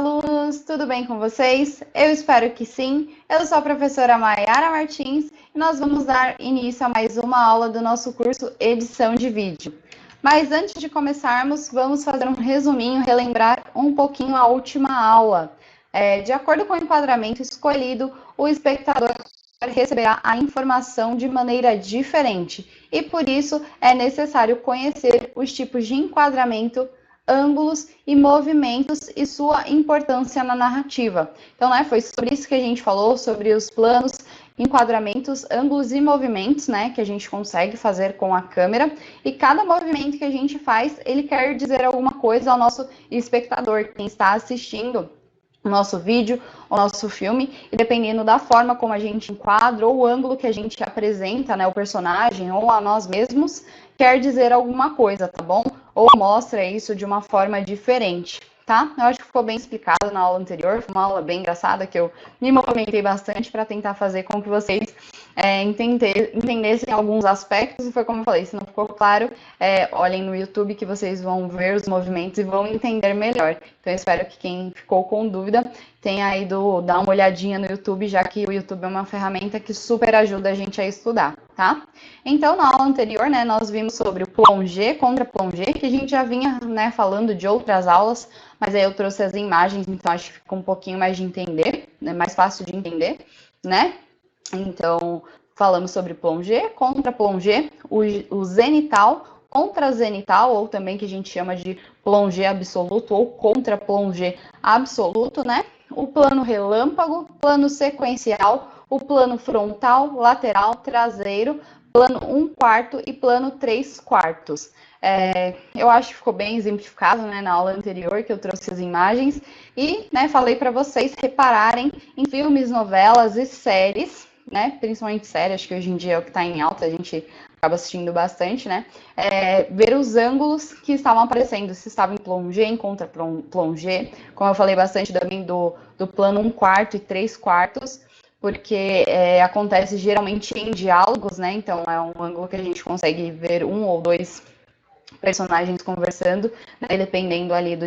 alunos! Tudo bem com vocês? Eu espero que sim. Eu sou a professora Mayara Martins e nós vamos dar início a mais uma aula do nosso curso Edição de Vídeo. Mas antes de começarmos, vamos fazer um resuminho, relembrar um pouquinho a última aula. De acordo com o enquadramento escolhido, o espectador receberá a informação de maneira diferente e, por isso, é necessário conhecer os tipos de enquadramento, ângulos e movimentos e sua importância na narrativa. Então, foi sobre isso que a gente falou, sobre os planos, enquadramentos, ângulos e movimentos, que a gente consegue fazer com a câmera. E cada movimento que a gente faz, ele quer dizer alguma coisa ao nosso espectador, quem está assistindo o nosso vídeo, o nosso filme, e dependendo da forma como a gente enquadra ou o ângulo que a gente apresenta, o personagem ou a nós mesmos, quer dizer alguma coisa, tá bom? Ou mostra isso de uma forma diferente, tá? Eu acho que ficou bem explicado na aula anterior, foi uma aula bem engraçada, que eu me movimentei bastante para tentar fazer com que vocês entendessem alguns aspectos, e foi como eu falei, se não ficou claro, olhem no YouTube que vocês vão ver os movimentos e vão entender melhor. Então, eu espero que quem ficou com dúvida tenha ido dar uma olhadinha no YouTube, já que o YouTube é uma ferramenta que super ajuda a gente a estudar, tá? Então, na aula anterior, nós vimos sobre o plongé, contra-plongé, que a gente já vinha, falando de outras aulas, mas aí eu trouxe as imagens, então acho que ficou um pouquinho mais de entender, mais fácil de entender, Então, falamos sobre plongé, contra-plongé, o zenital, contra-zenital, ou também que a gente chama de plongé absoluto ou contra-plongé absoluto, O plano relâmpago, plano sequencial, o plano frontal, lateral, traseiro, plano 1/4 e plano 3/4. Eu acho que ficou bem exemplificado, na aula anterior, que eu trouxe as imagens, e falei para vocês repararem em filmes, novelas e séries, principalmente séries, acho que hoje em dia é o que está em alta, a gente acaba assistindo bastante, ver os ângulos que estavam aparecendo, se estava em plongé, em contra-plongé, como eu falei bastante também do plano 1/4 e 3/4, porque acontece geralmente em diálogos, então é um ângulo que a gente consegue ver um ou dois personagens conversando, dependendo ali do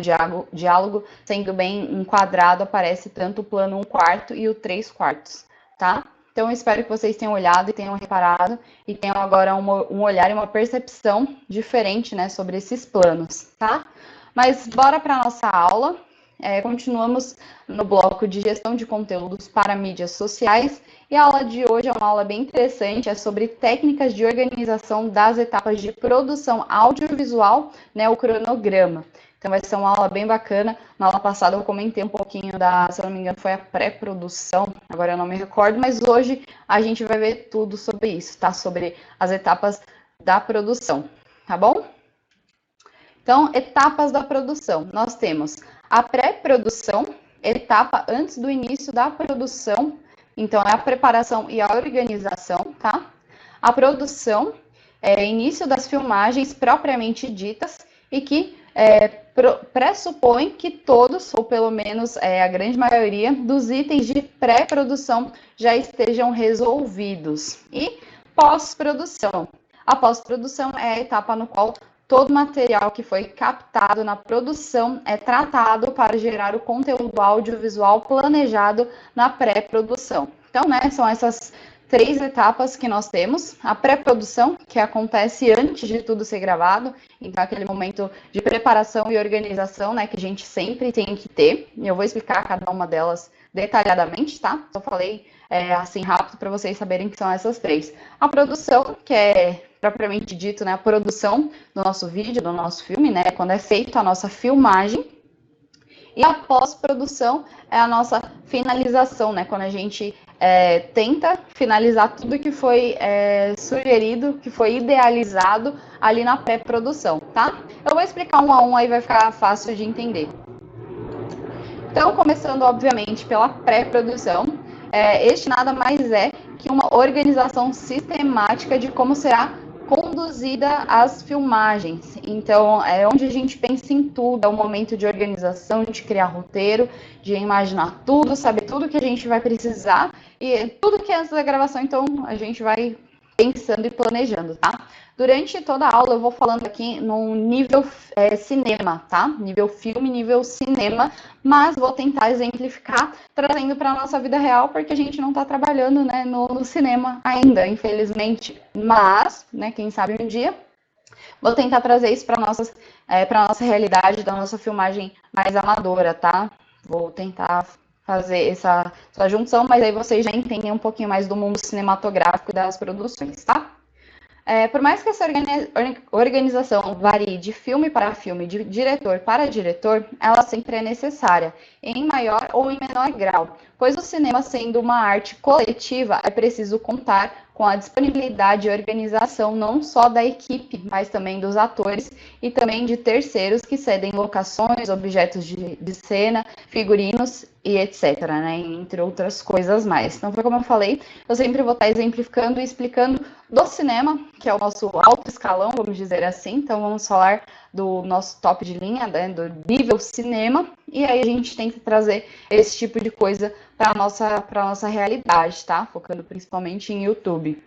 diálogo, sendo bem enquadrado, aparece tanto o plano 1/4 e o 3/4, tá? Então, eu espero que vocês tenham olhado e tenham reparado e tenham agora um olhar e uma percepção diferente, sobre esses planos, tá? Mas bora para a nossa aula. Continuamos no bloco de gestão de conteúdos para mídias sociais e a aula de hoje é uma aula bem interessante, é sobre técnicas de organização das etapas de produção audiovisual, o cronograma. Então vai ser uma aula bem bacana. Na aula passada eu comentei um pouquinho se eu não me engano, foi a pré-produção, agora eu não me recordo, mas hoje a gente vai ver tudo sobre isso, tá? Sobre as etapas da produção, tá bom? Então, etapas da produção. Nós temos a pré-produção, etapa antes do início da produção. Então, é a preparação e a organização, tá? A produção é início das filmagens propriamente ditas e que pressupõe que todos, ou pelo menos a grande maioria, dos itens de pré-produção já estejam resolvidos. E pós-produção. A pós-produção é a etapa no qual todo material que foi captado na produção é tratado para gerar o conteúdo audiovisual planejado na pré-produção. Então, são essas 3 etapas que nós temos. A pré-produção, que acontece antes de tudo ser gravado, então aquele momento de preparação e organização, que a gente sempre tem que ter. E eu vou explicar cada uma delas detalhadamente, tá? Só falei assim rápido para vocês saberem que são essas 3. A produção, que é propriamente dito, a produção do nosso vídeo, do nosso filme, quando é feita a nossa filmagem. E a pós-produção é a nossa finalização, quando a gente tenta finalizar tudo que foi sugerido, que foi idealizado ali na pré-produção, tá? Eu vou explicar um a um, aí vai ficar fácil de entender. Então, começando, obviamente, pela pré-produção, este nada mais é que uma organização sistemática de como será conduzida as filmagens. Então, é onde a gente pensa em tudo, é o momento de organização, de criar roteiro, de imaginar tudo, saber tudo que a gente vai precisar, e tudo que é antes da gravação, então, a gente vai pensando e planejando, tá? Durante toda a aula eu vou falando aqui no nível cinema, tá? Nível filme, nível cinema, mas vou tentar exemplificar trazendo para a nossa vida real, porque a gente não está trabalhando, né, no cinema ainda, infelizmente. Mas, né, quem sabe um dia, vou tentar trazer isso para a nossa realidade, da nossa filmagem mais amadora, tá? Vou tentar fazer essa junção, mas aí vocês já entendem um pouquinho mais do mundo cinematográfico e das produções, tá? Por mais que essa organização varie de filme para filme, de diretor para diretor, ela sempre é necessária, em maior ou em menor grau, pois o cinema, sendo uma arte coletiva, é preciso contar com a disponibilidade e organização não só da equipe, mas também dos atores e também de terceiros que cedem locações, objetos de cena, figurinos e etc, né? Entre outras coisas mais. Então, foi como eu falei, eu sempre vou estar exemplificando e explicando do cinema, que é o nosso alto escalão, vamos dizer assim. Então, vamos falar do nosso top de linha, né, do nível cinema, e aí a gente tenta trazer esse tipo de coisa para a nossa realidade, tá? Focando principalmente em YouTube.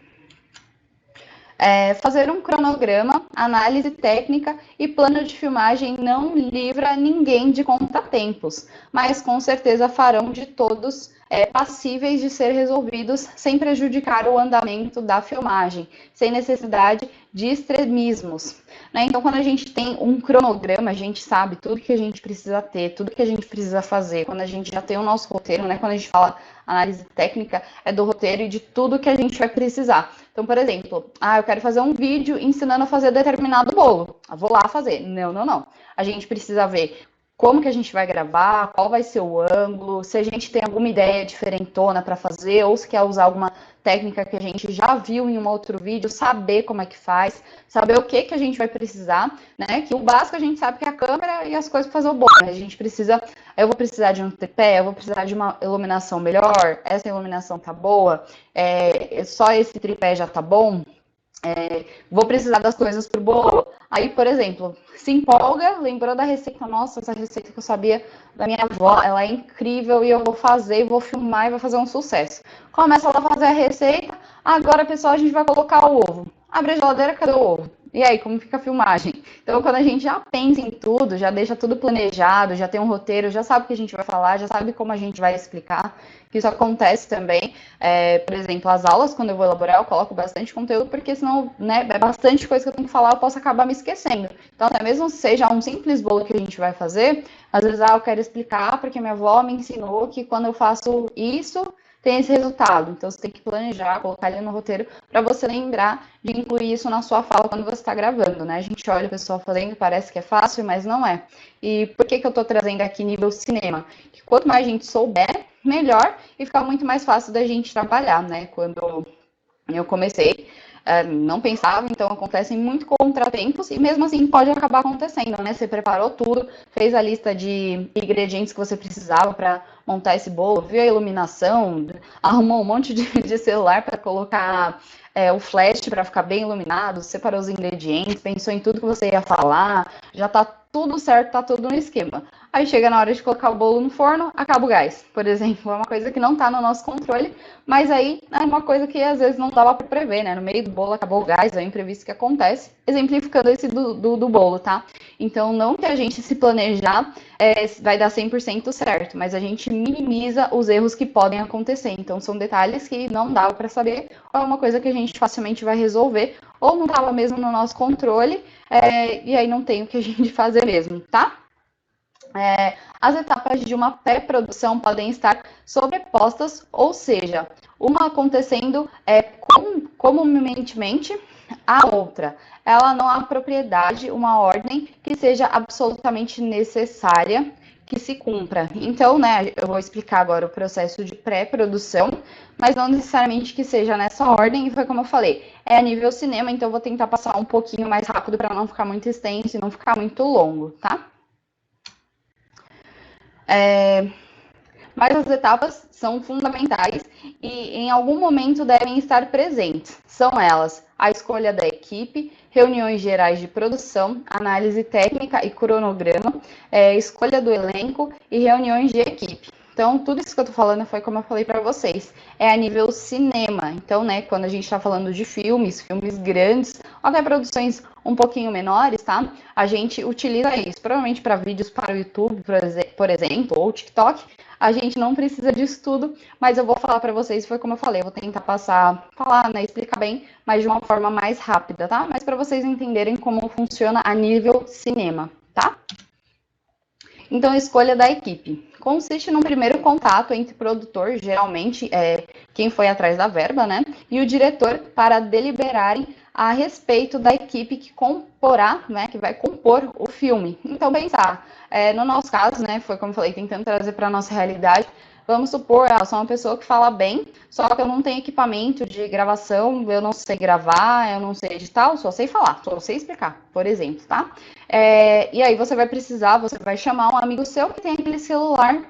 Fazer um cronograma, análise técnica e plano de filmagem não livra ninguém de contratempos, mas com certeza farão de todos passíveis de ser resolvidos sem prejudicar o andamento da filmagem, sem necessidade de extremismos. Né? Então, quando a gente tem um cronograma, a gente sabe tudo que a gente precisa ter, tudo que a gente precisa fazer. Quando a gente já tem o nosso roteiro, né? Quando a gente fala análise técnica, é do roteiro e de tudo que a gente vai precisar. Então, por exemplo, eu quero fazer um vídeo ensinando a fazer determinado bolo. Eu vou lá fazer. Não. A gente precisa ver como que a gente vai gravar, qual vai ser o ângulo, se a gente tem alguma ideia diferentona para fazer, ou se quer usar alguma técnica que a gente já viu em um outro vídeo, saber como é que faz, saber o que a gente vai precisar, né? Que o básico a gente sabe que é a câmera e as coisas para fazer o bolo. A gente precisa, eu vou precisar de um tripé, eu vou precisar de uma iluminação melhor, essa iluminação tá boa, só esse tripé já tá bom. Vou precisar das coisas pro bolo. Aí, por exemplo, se empolga, lembrou da receita, nossa, essa receita que eu sabia da minha avó, ela é incrível e eu vou fazer, vou filmar e vai fazer um sucesso. Começa ela a fazer a receita, agora, pessoal, a gente vai colocar o ovo. Abre a geladeira, cadê o ovo? E aí, como fica a filmagem? Então, quando a gente já pensa em tudo, já deixa tudo planejado, já tem um roteiro, já sabe o que a gente vai falar, já sabe como a gente vai explicar, que isso acontece também. Por exemplo, as aulas, quando eu vou elaborar, eu coloco bastante conteúdo, porque senão, né, é bastante coisa que eu tenho que falar, eu posso acabar me esquecendo. Então, até mesmo se seja um simples bolo que a gente vai fazer, às vezes, eu quero explicar, porque minha avó me ensinou que quando eu faço isso, tem esse resultado. Então, você tem que planejar, colocar ele no roteiro para você lembrar de incluir isso na sua fala quando você está gravando, né? A gente olha o pessoal fazendo, parece que é fácil, mas não é. E por que eu estou trazendo aqui nível cinema? Que quanto mais a gente souber, melhor, e fica muito mais fácil da gente trabalhar, né? Quando eu comecei, não pensava, então acontecem muito contratempos e mesmo assim pode acabar acontecendo, né? Você preparou tudo, fez a lista de ingredientes que você precisava para montar esse bolo, viu a iluminação, arrumou um monte de celular para colocar o flash para ficar bem iluminado, separou os ingredientes, pensou em tudo que você ia falar, já tá tudo certo, tá tudo no esquema. Aí chega na hora de colocar o bolo no forno, acaba o gás, por exemplo. É uma coisa que não tá no nosso controle, mas aí é uma coisa que às vezes não dava para prever, né? No meio do bolo acabou o gás, é um imprevisto que acontece, exemplificando esse do bolo, tá? Então, não que a gente se planejar vai dar 100% certo, mas a gente minimiza os erros que podem acontecer. Então, são detalhes que não dava para saber, ou é uma coisa que a gente facilmente vai resolver, ou não estava mesmo no nosso controle, e aí não tem o que a gente fazer mesmo, tá? As etapas de uma pré-produção podem estar sobrepostas, ou seja, uma acontecendo comumente a outra. Ela não há propriedade, uma ordem que seja absolutamente necessária que se cumpra. Então, né, eu vou explicar agora o processo de pré-produção, mas não necessariamente que seja nessa ordem, e foi como eu falei, é a nível cinema, então eu vou tentar passar um pouquinho mais rápido para não ficar muito extenso e não ficar muito longo, tá? Mas as etapas são fundamentais e em algum momento devem estar presentes. São elas a escolha da equipe, reuniões gerais de produção, análise técnica e cronograma, escolha do elenco e reuniões de equipe. Então, tudo isso que eu tô falando foi como eu falei para vocês, é a nível cinema. Então, né, quando a gente está falando de filmes grandes, ou até produções um pouquinho menores, tá? A gente utiliza isso, provavelmente para vídeos para o YouTube, por exemplo, ou TikTok. A gente não precisa disso tudo, mas eu vou falar para vocês, foi como eu falei, eu vou tentar falar, né, explicar bem, mas de uma forma mais rápida, tá? Mas para vocês entenderem como funciona a nível cinema, tá? Então, a escolha da equipe consiste num primeiro contato entre o produtor, geralmente quem foi atrás da verba, né, e o diretor para deliberarem a respeito da equipe que comporá, né, que vai compor o filme. Então, pensar, no nosso caso, né, foi como eu falei, tentando trazer para a nossa realidade. Vamos supor, eu sou uma pessoa que fala bem, só que eu não tenho equipamento de gravação, eu não sei gravar, eu não sei editar, eu só sei falar, só sei explicar, por exemplo, tá? E aí você vai chamar um amigo seu que tem aquele celular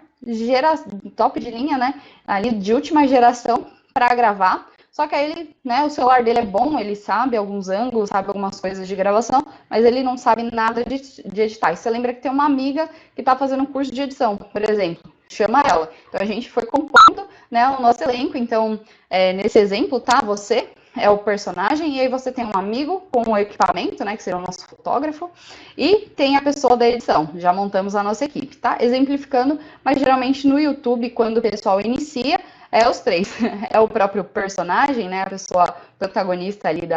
top de linha, né? Ali de última geração para gravar. Só que aí ele, né, o celular dele é bom, ele sabe alguns ângulos, sabe algumas coisas de gravação, mas ele não sabe nada de editar. E você lembra que tem uma amiga que está fazendo um curso de edição, por exemplo. Chama ela. Então a gente foi compondo, né, o nosso elenco. Então, nesse exemplo, tá? Você é o personagem, e aí você tem um amigo com o equipamento, né, que seria o nosso fotógrafo, e tem a pessoa da edição. Já montamos a nossa equipe, tá? Exemplificando, mas geralmente no YouTube, quando o pessoal inicia, é os três. É o próprio personagem, né, a pessoa protagonista ali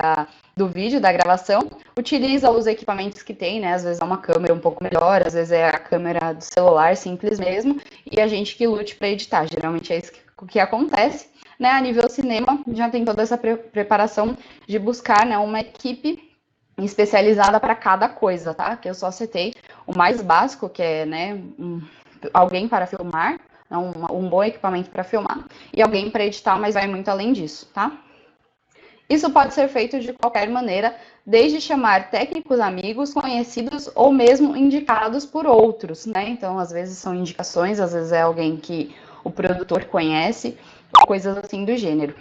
do vídeo, da gravação, utiliza os equipamentos que tem, né, às vezes é uma câmera um pouco melhor, às vezes é a câmera do celular, simples mesmo, e a gente que lute para editar. Geralmente é isso que acontece. Né, a nível cinema, já tem toda essa preparação de buscar, né, uma equipe especializada para cada coisa, tá? Que eu só citei o mais básico, que é, né, alguém para filmar, um bom equipamento para filmar, e alguém para editar, mas vai muito além disso, tá? Isso pode ser feito de qualquer maneira, desde chamar técnicos amigos, conhecidos ou mesmo indicados por outros, né? Então, às vezes são indicações, às vezes é alguém que o produtor conhece, coisas assim do gênero.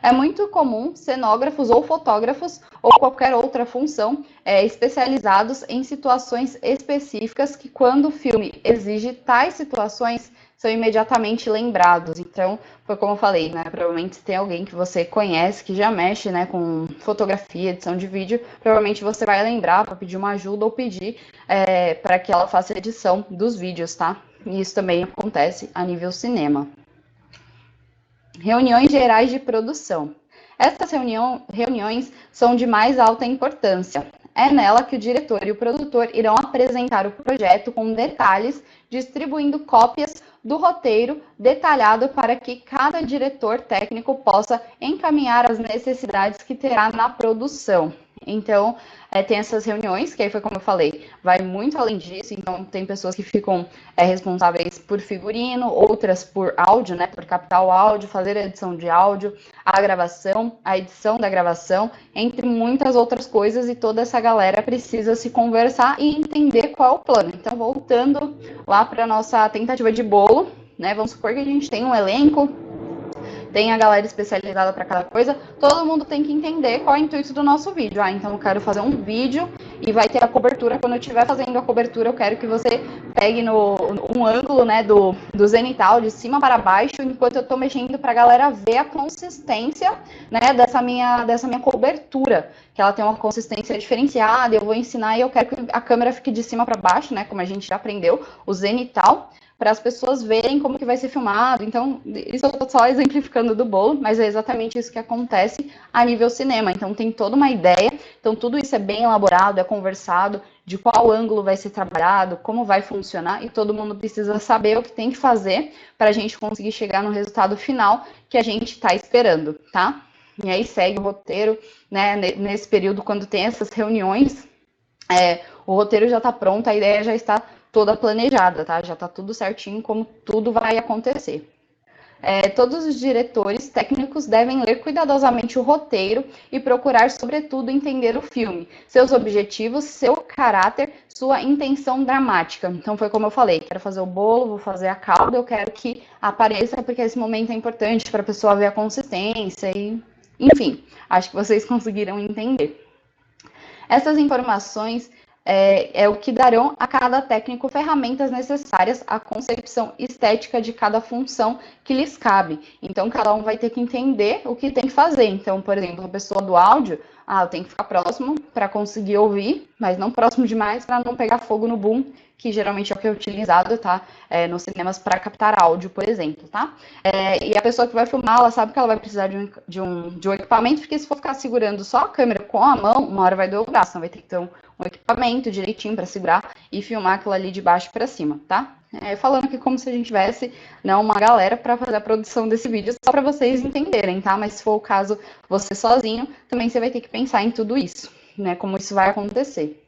É muito comum cenógrafos ou fotógrafos ou qualquer outra função especializados em situações específicas que, quando o filme exige tais situações, são imediatamente lembrados. Então, foi como eu falei, né? Provavelmente se tem alguém que você conhece, que já mexe, né, com fotografia, edição de vídeo, provavelmente você vai lembrar para pedir uma ajuda ou pedir para que ela faça a edição dos vídeos, tá? E isso também acontece a nível cinema. Reuniões gerais de produção. Essas reuniões são de mais alta importância. É nela que o diretor e o produtor irão apresentar o projeto com detalhes, distribuindo cópias do roteiro detalhado para que cada diretor técnico possa encaminhar as necessidades que terá na produção. Então, tem essas reuniões, que aí foi como eu falei, vai muito além disso. Então, tem pessoas que ficam responsáveis por figurino, outras por áudio, né, por captar o áudio, fazer a edição de áudio, a gravação, a edição da gravação, entre muitas outras coisas, e toda essa galera precisa se conversar e entender qual é o plano. Então, voltando lá para a nossa tentativa de bolo, né, vamos supor que a gente tem um elenco, tem a galera especializada para cada coisa, todo mundo tem que entender qual é o intuito do nosso vídeo. Então eu quero fazer um vídeo e vai ter a cobertura. Quando eu estiver fazendo a cobertura, eu quero que você pegue um ângulo, né, do zenital, de cima para baixo, enquanto eu estou mexendo, para a galera ver a consistência, né, dessa minha cobertura, que ela tem uma consistência diferenciada. Eu vou ensinar e eu quero que a câmera fique de cima para baixo, né, como a gente já aprendeu, o zenital, para as pessoas verem como que vai ser filmado. Então, isso eu estou só exemplificando do bolo, mas é exatamente isso que acontece a nível cinema. Então, tem toda uma ideia. Então, tudo isso é bem elaborado, é conversado, de qual ângulo vai ser trabalhado, como vai funcionar, e todo mundo precisa saber o que tem que fazer para a gente conseguir chegar no resultado final que a gente está esperando, tá? E aí segue o roteiro, né? Nesse período, quando tem essas reuniões, o roteiro já está pronto, a ideia já está toda planejada, tá? Já tá tudo certinho como tudo vai acontecer. Todos os diretores técnicos devem ler cuidadosamente o roteiro e procurar, sobretudo, entender o filme, seus objetivos, seu caráter, sua intenção dramática. Então, foi como eu falei, quero fazer o bolo, vou fazer a calda, eu quero que apareça, porque esse momento é importante para a pessoa ver a consistência e... Enfim, acho que vocês conseguiram entender. Essas informações é o que darão a cada técnico ferramentas necessárias à concepção estética de cada função que lhes cabe. Então, cada um vai ter que entender o que tem que fazer. Então, por exemplo, a pessoa do áudio, eu tenho que ficar próximo para conseguir ouvir, mas não próximo demais para não pegar fogo no boom, que geralmente é o que é utilizado, tá? Nos cinemas para captar áudio, por exemplo, tá? E a pessoa que vai filmar, ela sabe que ela vai precisar de um equipamento, porque se for ficar segurando só a câmera com a mão, uma hora vai doer o braço, então vai ter que ter um equipamento direitinho para segurar e filmar aquilo ali de baixo para cima, tá? Falando aqui como se a gente tivesse uma galera para fazer a produção desse vídeo, só para vocês entenderem, tá? Mas se for o caso, você sozinho, também você vai ter que pensar em tudo isso, né? Como isso vai acontecer.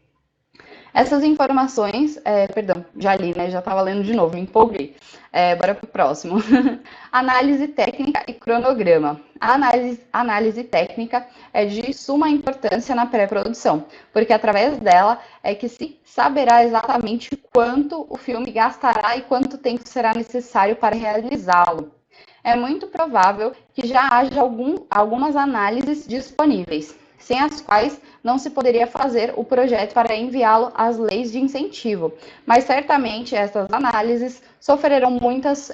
Essas informações, perdão, já li, né? Já estava lendo de novo, me empolguei. Bora para o próximo. Análise técnica e cronograma. A análise técnica é de suma importância na pré-produção, porque através dela é que se saberá exatamente quanto o filme gastará e quanto tempo será necessário para realizá-lo. É muito provável que já haja algumas análises disponíveis, sem as quais não se poderia fazer o projeto para enviá-lo às leis de incentivo. Mas certamente essas análises sofrerão muitas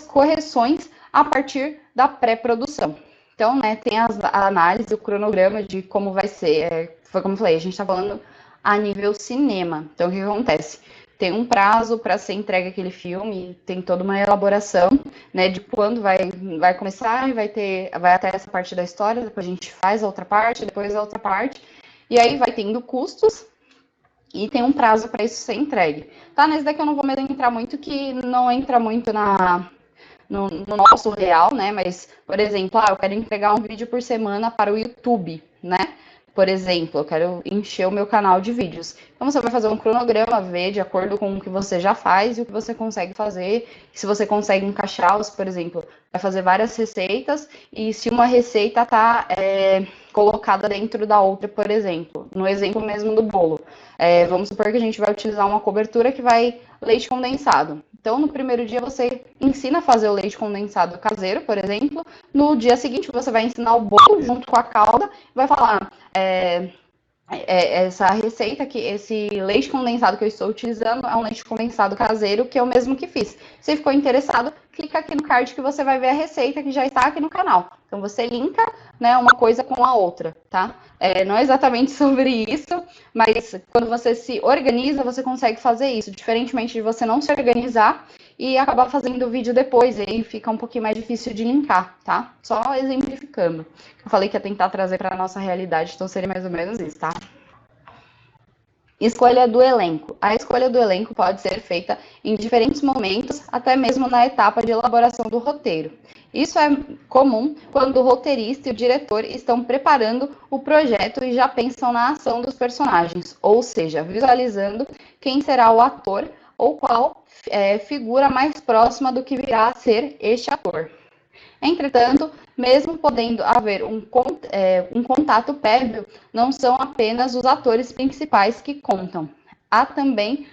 correções a partir da pré-produção. Então, tem a análise, o cronograma de como vai ser. Foi como eu falei, a gente está falando a nível cinema. Então, o que acontece? Tem um prazo para ser entregue aquele filme, tem toda uma elaboração, né, de quando vai começar e vai até essa parte da história, depois a gente faz a outra parte, depois a outra parte, e aí vai tendo custos e tem um prazo para isso ser entregue. Tá, nesse daqui eu não vou mais entrar muito, que não entra muito no nosso real, né, mas, por exemplo, eu quero entregar um vídeo por semana para o YouTube, né? Por exemplo, eu quero encher o meu canal de vídeos. Então, você vai fazer um cronograma, ver de acordo com o que você já faz e o que você consegue fazer. Se você consegue encaixá-los, por exemplo, vai fazer várias receitas e se uma receita está colocada dentro da outra, por exemplo. No exemplo mesmo do bolo. Vamos supor que a gente vai utilizar uma cobertura que vai leite condensado. Então, no primeiro dia, você ensina a fazer o leite condensado caseiro, por exemplo. No dia seguinte, você vai ensinar o bolo junto com a calda. Vai falar, essa receita, que esse leite condensado que eu estou utilizando é um leite condensado caseiro, que é o mesmo que fiz. Se ficou interessado, clica aqui no card que você vai ver a receita que já está aqui no canal. Então, você linka, né, uma coisa com a outra, tá? Não é exatamente sobre isso, mas quando você se organiza, você consegue fazer isso, diferentemente de você não se organizar e acabar fazendo o vídeo depois, e aí fica um pouquinho mais difícil de linkar, tá? Só exemplificando. Eu falei que ia tentar trazer para a nossa realidade, então seria mais ou menos isso, tá? Escolha do elenco. A escolha do elenco pode ser feita em diferentes momentos, até mesmo na etapa de elaboração do roteiro. Isso é comum quando o roteirista e o diretor estão preparando o projeto e já pensam na ação dos personagens, ou seja, visualizando quem será o ator ou qual figura mais próxima do que virá a ser este ator. Entretanto, mesmo podendo haver um contato prévio, não são apenas os atores principais que contam. Há também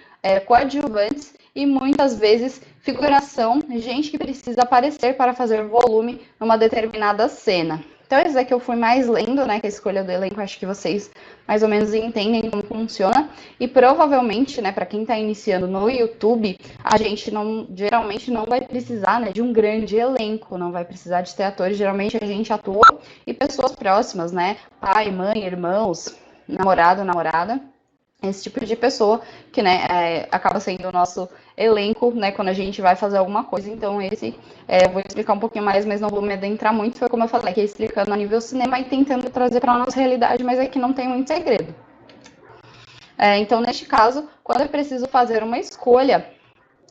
coadjuvantes e muitas vezes figuração, gente que precisa aparecer para fazer volume numa determinada cena. Então, esse daqui eu fui mais lendo, né, que a escolha do elenco, acho que vocês mais ou menos entendem como funciona. E provavelmente, né, para quem está iniciando no YouTube, a gente geralmente não vai precisar, né, de um grande elenco, não vai precisar de ter atores, geralmente a gente atua e pessoas próximas, né, pai, mãe, irmãos, namorado, namorada. Esse tipo de pessoa que, né, acaba sendo o nosso elenco, né, quando a gente vai fazer alguma coisa. Então, eu vou explicar um pouquinho mais, mas não vou me adentrar muito. Foi como eu falei, que é explicando a nível cinema e tentando trazer para a nossa realidade, mas aqui não tem muito segredo. Então, neste caso, quando é preciso fazer uma escolha,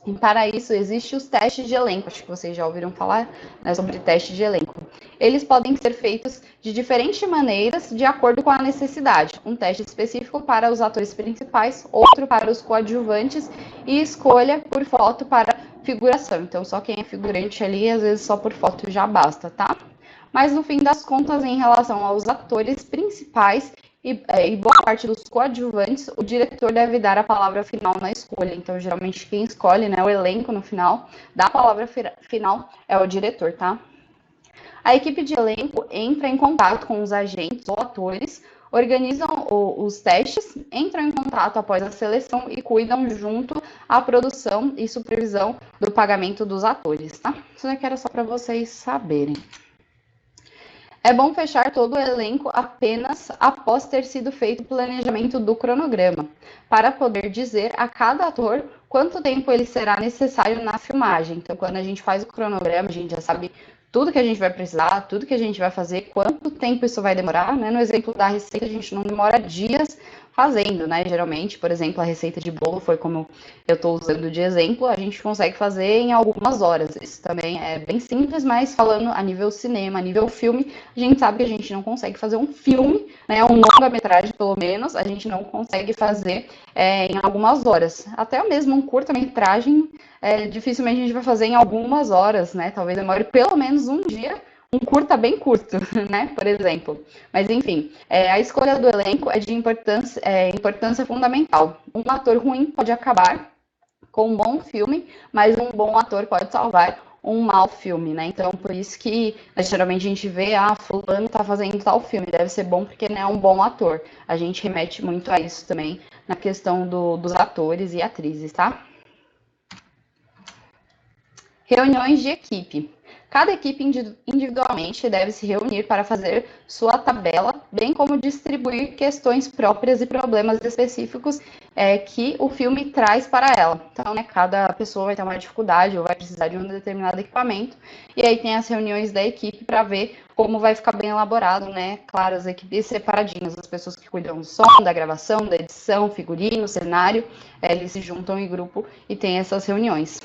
e para isso, existem os testes de elenco. Acho que vocês já ouviram falar, né, sobre testes de elenco. Eles podem ser feitos de diferentes maneiras, de acordo com a necessidade. Um teste específico para os atores principais, outro para os coadjuvantes e escolha por foto para figuração. Então, só quem é figurante ali, às vezes só por foto já basta, tá? Mas, no fim das contas, em relação aos atores principais e boa parte dos coadjuvantes, o diretor deve dar a palavra final na escolha. Então, geralmente, quem escolhe, né, o elenco no final, dá a palavra final é o diretor, tá? A equipe de elenco entra em contato com os agentes ou atores organizam os testes, entram em contato após a seleção e cuidam junto à produção e supervisão do pagamento dos atores, tá? Isso aqui era só para vocês saberem. É bom fechar todo o elenco apenas após ter sido feito o planejamento do cronograma, para poder dizer a cada ator quanto tempo ele será necessário na filmagem. Então, quando a gente faz o cronograma, a gente já sabe tudo que a gente vai precisar, tudo que a gente vai fazer, quanto tempo isso vai demorar, né? No exemplo da receita, a gente não demora dias fazendo, né? Geralmente, por exemplo, a receita de bolo foi como eu estou usando de exemplo, a gente consegue fazer em algumas horas. Isso também é bem simples, mas falando a nível cinema, a nível filme, a gente sabe que a gente não consegue fazer um filme, né? Um longa-metragem, pelo menos, a gente não consegue fazer em algumas horas. Até mesmo um curta-metragem, dificilmente a gente vai fazer em algumas horas, né? Talvez demore pelo menos um dia, um curta bem curto, né? Por exemplo. Mas, enfim, a escolha do elenco é de importância fundamental. Um ator ruim pode acabar com um bom filme, mas um bom ator pode salvar um mau filme, né? Então, por isso que geralmente a gente vê, fulano tá fazendo tal filme, deve ser bom porque não é um bom ator. A gente remete muito a isso também na questão dos atores e atrizes, tá? Reuniões de equipe. Cada equipe individualmente deve se reunir para fazer sua tabela, bem como distribuir questões próprias e problemas específicos que o filme traz para ela. Então, né, cada pessoa vai ter uma dificuldade ou vai precisar de um determinado equipamento, e aí tem as reuniões da equipe para ver como vai ficar bem elaborado, né? Claro, as equipes separadinhas, as pessoas que cuidam do som, da gravação, da edição, figurino, cenário, eles se juntam em grupo e tem essas reuniões.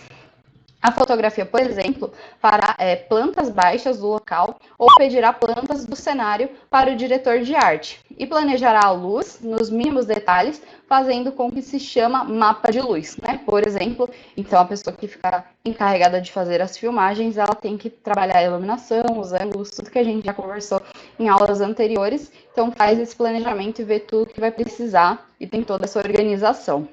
A fotografia, por exemplo, fará plantas baixas do local ou pedirá plantas do cenário para o diretor de arte e planejará a luz nos mínimos detalhes, fazendo com que se chama mapa de luz, né? Por exemplo, então a pessoa que fica encarregada de fazer as filmagens, ela tem que trabalhar a iluminação, os ângulos, tudo que a gente já conversou em aulas anteriores. Então faz esse planejamento e vê tudo que vai precisar e tem toda essa organização.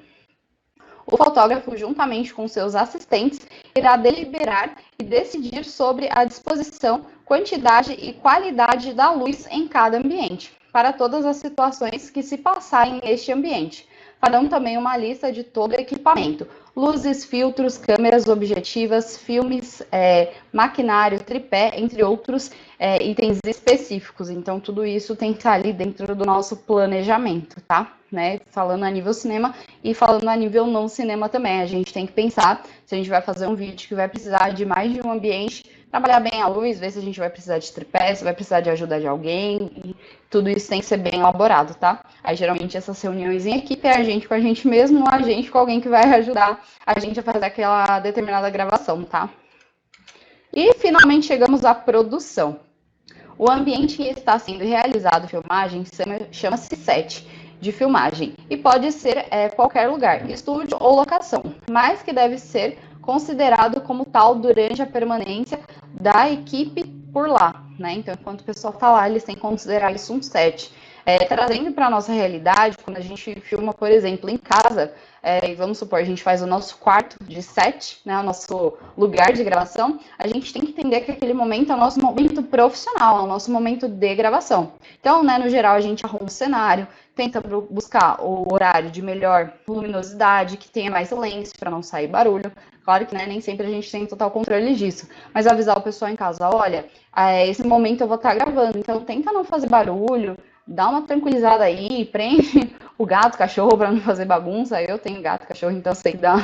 O fotógrafo, juntamente com seus assistentes, irá deliberar e decidir sobre a disposição, quantidade e qualidade da luz em cada ambiente, para todas as situações que se passarem neste ambiente. Farão também uma lista de todo o equipamento: luzes, filtros, câmeras objetivas, filmes, maquinário, tripé, entre outros itens específicos. Então, tudo isso tem que estar ali dentro do nosso planejamento, tá? Né? Falando a nível cinema e falando a nível não cinema também. A gente tem que pensar se a gente vai fazer um vídeo que vai precisar de mais de um ambiente, trabalhar bem a luz, ver se a gente vai precisar de tripé, se vai precisar de ajuda de alguém, e tudo isso tem que ser bem elaborado, tá? Aí, geralmente, essas reuniões em equipe é a gente com a gente mesmo, ou a gente com alguém que vai ajudar a gente a fazer aquela determinada gravação, tá? E, finalmente, chegamos à produção. O ambiente que está sendo realizado filmagem chama-se set de filmagem e pode ser qualquer lugar, estúdio ou locação, mas que deve ser considerado como tal durante a permanência da equipe por lá, né? Então, enquanto o pessoal está lá, eles têm que considerar isso um set. Trazendo para a nossa realidade, quando a gente filma, por exemplo, em casa, e vamos supor, a gente faz o nosso quarto de set, né, o nosso lugar de gravação, a gente tem que entender que aquele momento é o nosso momento profissional, é o nosso momento de gravação. Então, né, no geral, a gente arruma o cenário, tenta buscar o horário de melhor luminosidade, que tenha mais silêncio para não sair barulho. Claro que, né, nem sempre a gente tem total controle disso, mas avisar o pessoal em casa: olha, esse momento eu vou estar gravando, então tenta não fazer barulho, dá uma tranquilizada aí, prende o gato, o cachorro para não fazer bagunça. Eu tenho gato, cachorro, então sei que dá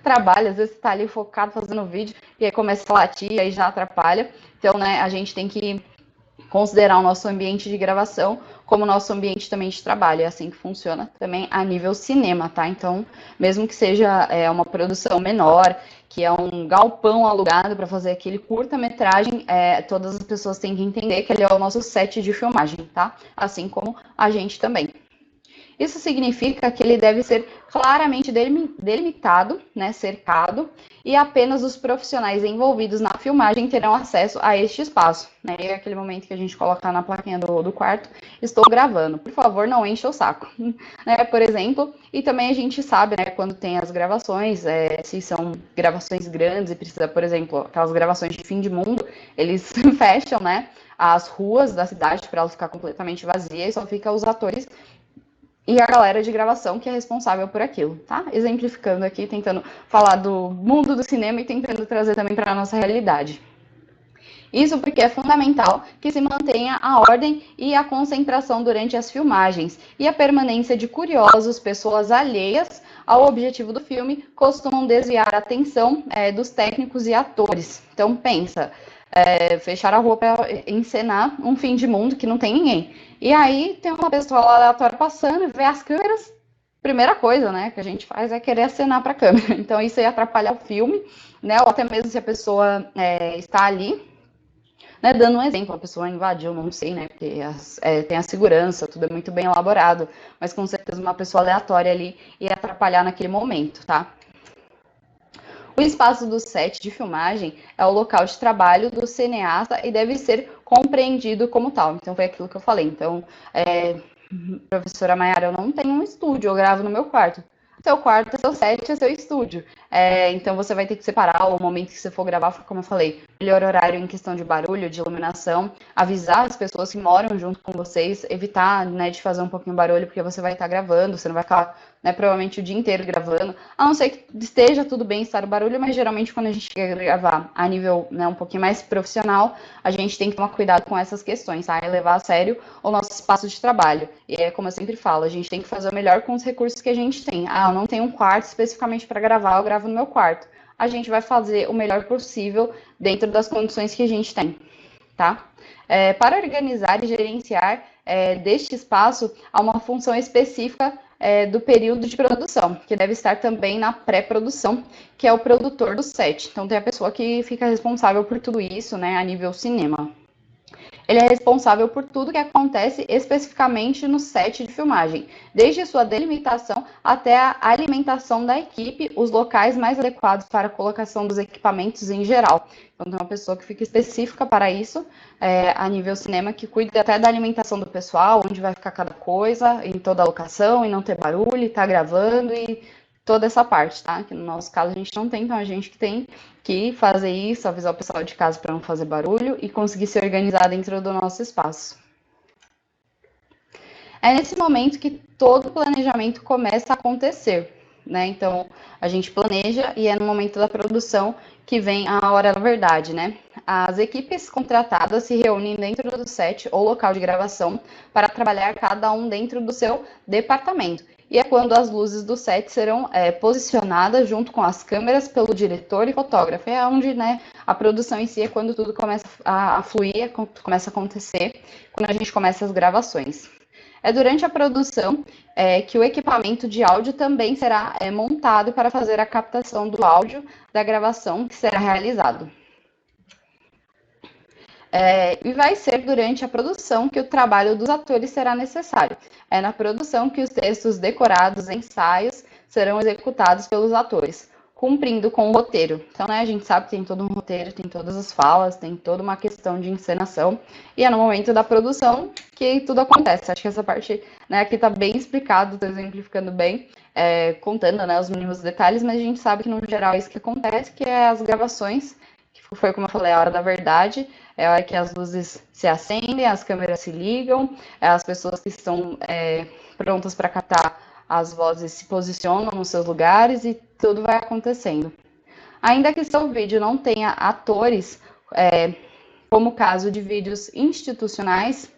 trabalho. Às vezes você tá ali focado fazendo vídeo e aí começa a latir e aí já atrapalha. Então, né, a gente tem que considerar o nosso ambiente de gravação como o nosso ambiente também de trabalho. É assim que funciona também a nível cinema, tá? Então, mesmo que seja uma produção menor, que é um galpão alugado para fazer aquele curta-metragem, todas as pessoas têm que entender que ele é o nosso set de filmagem, tá? Assim como a gente também. Isso significa que ele deve ser claramente delimitado, né, cercado, e apenas os profissionais envolvidos na filmagem terão acesso a este espaço. Né? É aquele momento que a gente coloca na plaquinha do quarto: estou gravando, por favor, não encha o saco. Né, por exemplo, e também a gente sabe, né, quando tem as gravações, se são gravações grandes e precisa, por exemplo, aquelas gravações de fim de mundo, eles fecham, né, as ruas da cidade para ela ficar completamente vazia e só fica os atores e a galera de gravação que é responsável por aquilo, tá? Exemplificando aqui, tentando falar do mundo do cinema e tentando trazer também para a nossa realidade. Isso porque é fundamental que se mantenha a ordem e a concentração durante as filmagens, e a permanência de curiosos, pessoas alheias ao objetivo do filme, costumam desviar a atenção dos técnicos e atores. Então pensa, fechar a rua para encenar um fim de mundo que não tem ninguém. E aí tem uma pessoa aleatória passando, vê as câmeras, primeira coisa, né, que a gente faz é querer acenar para a câmera. Então isso ia atrapalhar o filme, né, ou até mesmo se a pessoa está ali, né, dando um exemplo, a pessoa invadiu, não sei, né, porque tem a segurança, tudo é muito bem elaborado, mas com certeza uma pessoa aleatória ali ia atrapalhar naquele momento, tá? O espaço do set de filmagem é o local de trabalho do cineasta e deve ser compreendido como tal. Então, foi aquilo que eu falei. Então, professora Mayara, eu não tenho um estúdio, eu gravo no meu quarto. Seu quarto é seu set, é seu estúdio. Então, você vai ter que separar o momento que você for gravar, como eu falei, melhor horário em questão de barulho, de iluminação, avisar as pessoas que moram junto com vocês, evitar, né, de fazer um pouquinho de barulho, porque você vai estar gravando, você não vai ficar, né, provavelmente o dia inteiro gravando, a não ser que esteja tudo bem estar o barulho, mas geralmente quando a gente quer gravar a nível, né, um pouquinho mais profissional, a gente tem que tomar cuidado com essas questões, tá? E levar a sério o nosso espaço de trabalho. E é como eu sempre falo, a gente tem que fazer o melhor com os recursos que a gente tem. Ah, eu não tenho um quarto especificamente para gravar, eu gravo no meu quarto. A gente vai fazer o melhor possível dentro das condições que a gente tem, tá? Para organizar e gerenciar deste espaço, há uma função específica do período de produção, que deve estar também na pré-produção, que é o produtor do set. Então, tem a pessoa que fica responsável por tudo isso, né, a nível cinema. Ele é responsável por tudo que acontece especificamente no set de filmagem, desde sua delimitação até a alimentação da equipe, os locais mais adequados para a colocação dos equipamentos em geral. Então, tem uma pessoa que fica específica para isso, a nível cinema, que cuida até da alimentação do pessoal, onde vai ficar cada coisa, em toda a locação, e não ter barulho, e tá gravando, e toda essa parte, tá? Que no nosso caso a gente não tem, então a gente que tem que fazer isso, avisar o pessoal de casa para não fazer barulho e conseguir se organizar dentro do nosso espaço. É nesse momento que todo o planejamento começa a acontecer, né? Então, a gente planeja e é no momento da produção que vem a hora da verdade, né? As equipes contratadas se reúnem dentro do set ou local de gravação para trabalhar cada um dentro do seu departamento. E é quando as luzes do set serão posicionadas junto com as câmeras pelo diretor e fotógrafo. É onde, né, a produção em si é quando tudo começa a fluir, começa a acontecer, quando a gente começa as gravações. É durante a produção que o equipamento de áudio também será montado para fazer a captação do áudio da gravação que será realizado. E vai ser durante a produção que o trabalho dos atores será necessário. É na produção que os textos decorados, ensaios, serão executados pelos atores, cumprindo com o roteiro. Então, né, a gente sabe que tem todo um roteiro, tem todas as falas, tem toda uma questão de encenação, e é no momento da produção que tudo acontece. Acho que essa parte, né, aqui está bem explicado, estou exemplificando bem, contando, né, os mínimos detalhes, mas a gente sabe que no geral é isso que acontece, que é as gravações, que foi como eu falei, a hora da verdade, é a hora que as luzes se acendem, as câmeras se ligam, as pessoas que estão prontas para captar as vozes se posicionam nos seus lugares e tudo vai acontecendo. Ainda que seu vídeo não tenha atores, como o caso de vídeos institucionais,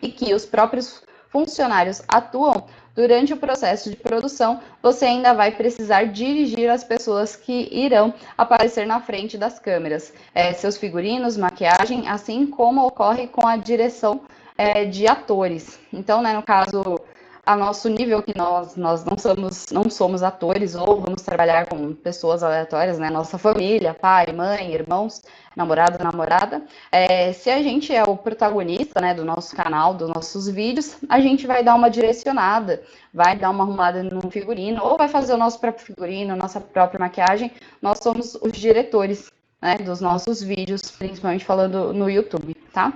e que os próprios funcionários atuam durante o processo de produção, você ainda vai precisar dirigir as pessoas que irão aparecer na frente das câmeras, seus figurinos, maquiagem, assim como ocorre com a direção de atores. Então, né, no caso, a nosso nível, que nós não somos atores ou vamos trabalhar com pessoas aleatórias, né? Nossa família, pai, mãe, irmãos, namorado, namorada. Se a gente é o protagonista, né, do nosso canal, dos nossos vídeos, a gente vai dar uma direcionada, vai dar uma arrumada no figurino, ou vai fazer o nosso próprio figurino, nossa própria maquiagem. Nós somos os diretores, né, dos nossos vídeos, principalmente falando no YouTube, tá?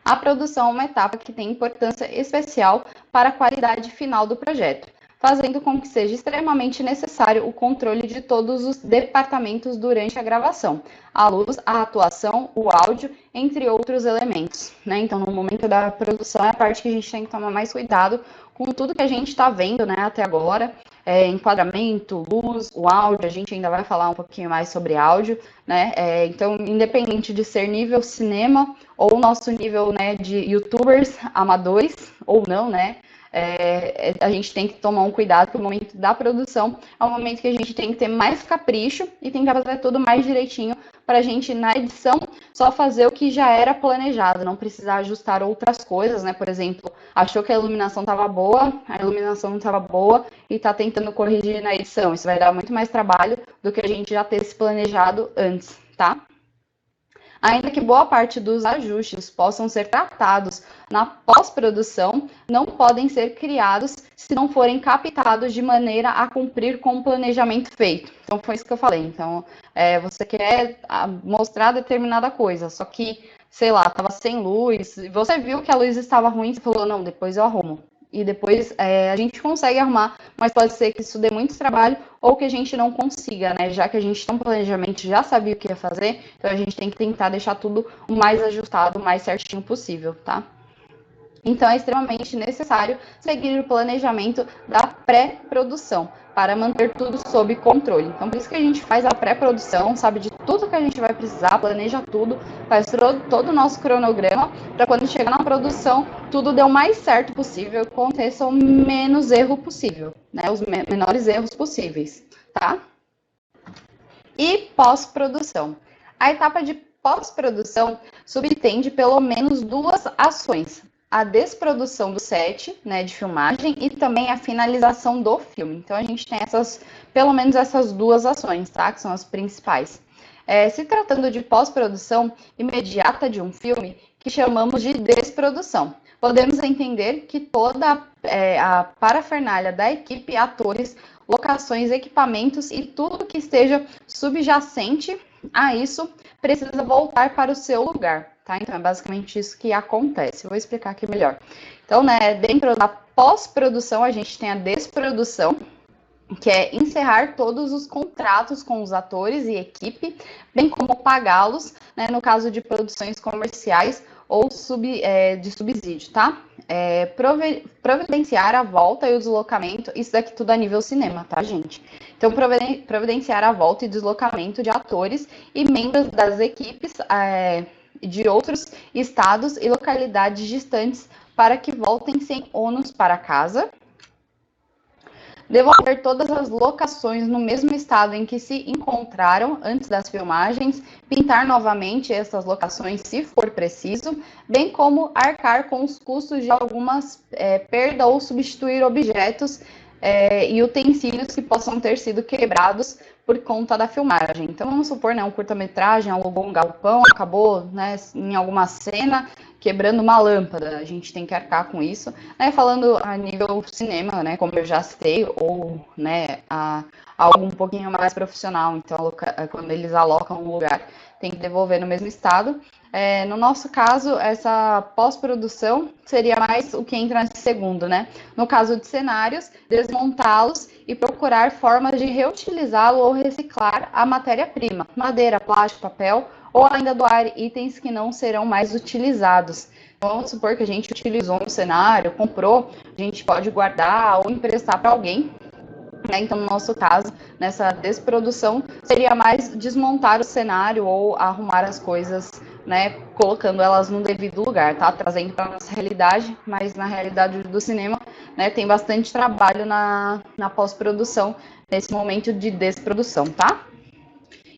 A produção é uma etapa que tem importância especial para a qualidade final do projeto. fazendo com que seja extremamente necessário o controle de todos os departamentos durante a gravação, a luz, a atuação, o áudio, entre outros elementos, né? Então, no momento da produção é a parte que a gente tem que tomar mais cuidado com tudo que a gente está vendo, né, até agora, enquadramento, luz, o áudio, a gente ainda vai falar um pouquinho mais sobre áudio, né? Então, independente de ser nível cinema ou nosso nível, né, de YouTubers amadores ou não, né? A gente tem que tomar um cuidado, porque o momento da produção é o momento que a gente tem que ter mais capricho e tentar fazer tudo mais direitinho para a gente, na edição, só fazer o que já era planejado, não precisar ajustar outras coisas, né? Por exemplo, achou que a iluminação estava boa, a iluminação não estava boa e está tentando corrigir na edição. Isso vai dar muito mais trabalho do que a gente já ter se planejado antes, tá? Ainda que boa parte dos ajustes possam ser tratados na pós-produção, não podem ser criados se não forem captados de maneira a cumprir com o planejamento feito. Então, foi isso que eu falei. Então, você quer mostrar determinada coisa, só que, sei lá, estava sem luz, você viu que a luz estava ruim, você falou, não, depois eu arrumo. E depois a gente consegue arrumar, mas pode ser que isso dê muito trabalho ou que a gente não consiga, né? Já que a gente tem um planejamento, já sabia o que ia fazer, então a gente tem que tentar deixar tudo o mais ajustado, o mais certinho possível, tá? Então, é extremamente necessário seguir o planejamento da pré-produção para manter tudo sob controle. Então, por isso que a gente faz a pré-produção, sabe de tudo que a gente vai precisar, planeja tudo, faz todo o nosso cronograma, para quando chegar na produção, tudo dê o mais certo possível, aconteça o menos erro possível, né? Os menores erros possíveis, tá? E pós-produção. A etapa de pós-produção subtende pelo menos duas ações: a desprodução do set, né, de filmagem, e também a finalização do filme. Então, a gente tem pelo menos essas duas ações, tá? Que são as principais. Se tratando de pós-produção imediata de um filme, que chamamos de desprodução. Podemos entender que toda a parafernália da equipe, atores, locações, equipamentos e tudo que esteja subjacente a isso precisa voltar para o seu lugar, tá? Então, é basicamente isso que acontece. Eu vou explicar aqui melhor. Então, né, dentro da pós-produção, a gente tem a desprodução, que é encerrar todos os contratos com os atores e equipe, bem como pagá-los, né, no caso de produções comerciais ou de subsídio, tá? Providenciar a volta e o deslocamento, isso daqui tudo a nível cinema, tá, gente? Então, providenciar a volta e deslocamento de atores e membros das equipes de outros estados e localidades distantes para que voltem sem ônus para casa. Devolver todas as locações no mesmo estado em que se encontraram antes das filmagens, pintar novamente essas locações se for preciso, bem como arcar com os custos de algumas perda ou substituir objetos e utensílios que possam ter sido quebrados por conta da filmagem. Então, vamos supor, né, um curta-metragem, alugou um galpão, acabou, né, em alguma cena, quebrando uma lâmpada, a gente tem que arcar com isso, né, falando a nível cinema, né, como eu já citei, ou, né, algo um pouquinho mais profissional, então, quando eles alocam um lugar, tem que devolver no mesmo estado. No nosso caso, essa pós-produção seria mais o que entra nesse segundo, né? No caso de cenários, desmontá-los e procurar formas de reutilizá-lo ou reciclar a matéria-prima, madeira, plástico, papel, ou ainda doar itens que não serão mais utilizados. Vamos supor que a gente utilizou um cenário, comprou, a gente pode guardar ou emprestar para alguém. Então, no nosso caso, nessa desprodução, seria mais desmontar o cenário ou arrumar as coisas, né, colocando elas no devido lugar, tá? Trazendo para a nossa realidade, mas na realidade do cinema, né, tem bastante trabalho na pós-produção, nesse momento de desprodução, tá?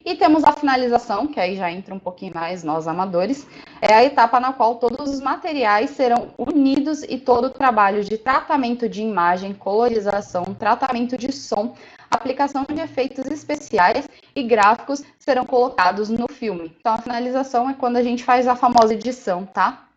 E temos a finalização, que aí já entra um pouquinho mais nós amadores, é a etapa na qual todos os materiais serão unidos e todo o trabalho de tratamento de imagem, colorização, tratamento de som, aplicação de efeitos especiais e gráficos serão colocados no filme. Então, a finalização é quando a gente faz a famosa edição, tá?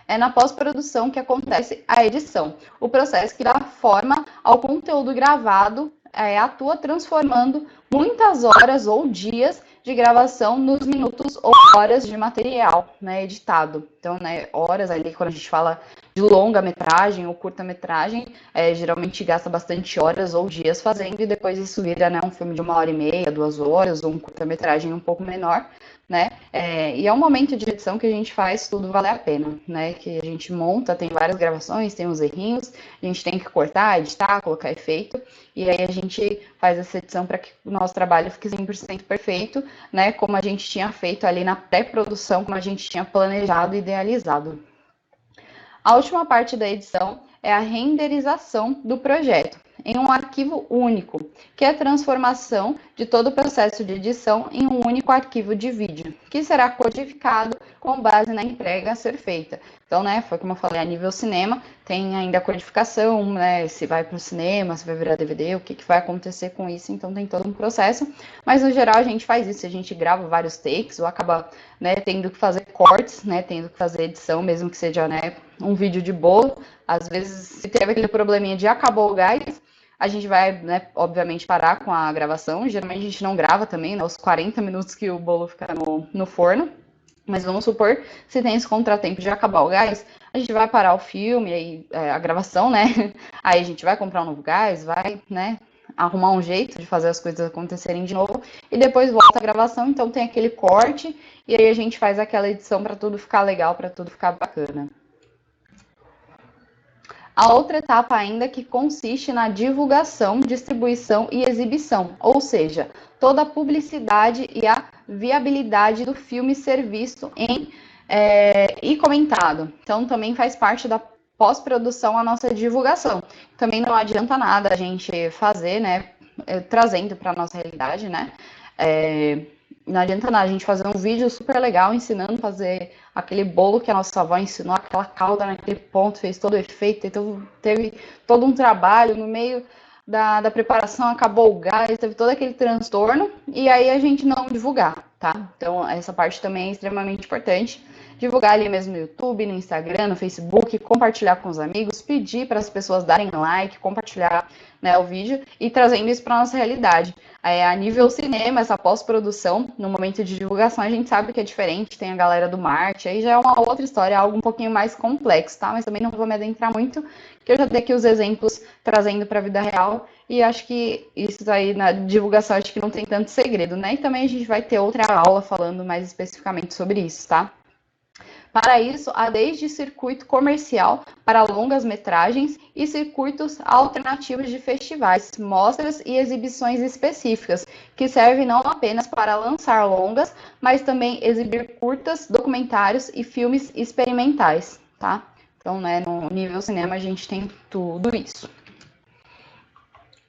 É na pós-produção que acontece a edição, o processo que dá forma ao conteúdo gravado atua transformando muitas horas ou dias de gravação nos minutos ou horas de material, né, editado. Então, né, horas ali, quando a gente fala de longa-metragem ou curta-metragem, geralmente gasta bastante horas ou dias fazendo, e depois isso vira, né, um filme de 1h30, 2 horas, ou um curta-metragem um pouco menor, né? E é um momento de edição que a gente faz tudo valer a pena, né? Que a gente monta, tem várias gravações, tem uns errinhos, a gente tem que cortar, editar, colocar efeito, e aí a gente faz essa edição para que o nosso trabalho fique 100% perfeito, né? Como a gente tinha feito ali na pré-produção, como a gente tinha planejado e idealizado. A última parte da edição é a renderização do projeto em um arquivo único, que é a transformação de todo o processo de edição em um único arquivo de vídeo, que será codificado com base na entrega a ser feita. Então, né, foi como eu falei, a nível cinema, tem ainda a codificação, né, se vai para o cinema, se vai virar DVD, o que vai acontecer com isso, então tem todo um processo, mas no geral a gente faz isso, a gente grava vários takes, ou acaba, né, tendo que fazer cortes, né, tendo que fazer edição, mesmo que seja, né, um vídeo de bolo. Às vezes, se teve aquele probleminha de acabou o gás, a gente vai, né, obviamente, parar com a gravação. Geralmente a gente não grava também, né, os 40 minutos que o bolo fica no forno. Mas vamos supor, se tem esse contratempo de acabar o gás, a gente vai parar o filme, aí, a gravação, né? Aí a gente vai comprar um novo gás, vai, né, arrumar um jeito de fazer as coisas acontecerem de novo, e depois volta a gravação, então tem aquele corte, e aí a gente faz aquela edição para tudo ficar legal, para tudo ficar bacana. A outra etapa ainda que consiste na divulgação, distribuição e exibição, ou seja, toda a publicidade e a viabilidade do filme ser visto e comentado. Então também faz parte da pós-produção a nossa divulgação. Também não adianta nada a gente fazer, né, trazendo para a nossa realidade, né, não adianta nada a gente fazer um vídeo super legal ensinando a fazer aquele bolo que a nossa avó ensinou, aquela calda naquele ponto, fez todo o efeito, então teve todo um trabalho no meio da preparação, acabou o gás, teve todo aquele transtorno, e aí a gente não divulgar, tá? Então essa parte também é extremamente importante. Divulgar ali mesmo no YouTube, no Instagram, no Facebook, compartilhar com os amigos, pedir para as pessoas darem like, compartilhar, né, o vídeo e trazendo isso para a nossa realidade. A nível cinema, essa pós-produção, no momento de divulgação, a gente sabe que é diferente, tem a galera do marketing, aí já é uma outra história, algo um pouquinho mais complexo, tá? Mas também não vou me adentrar muito, que eu já dei aqui os exemplos trazendo para a vida real, e acho que isso aí na divulgação, acho que não tem tanto segredo, né? E também a gente vai ter outra aula falando mais especificamente sobre isso, tá? Para isso, há desde circuito comercial para longas metragens e circuitos alternativos de festivais, mostras e exibições específicas, que servem não apenas para lançar longas, mas também exibir curtas, documentários e filmes experimentais, tá? Então, né, no nível cinema a gente tem tudo isso.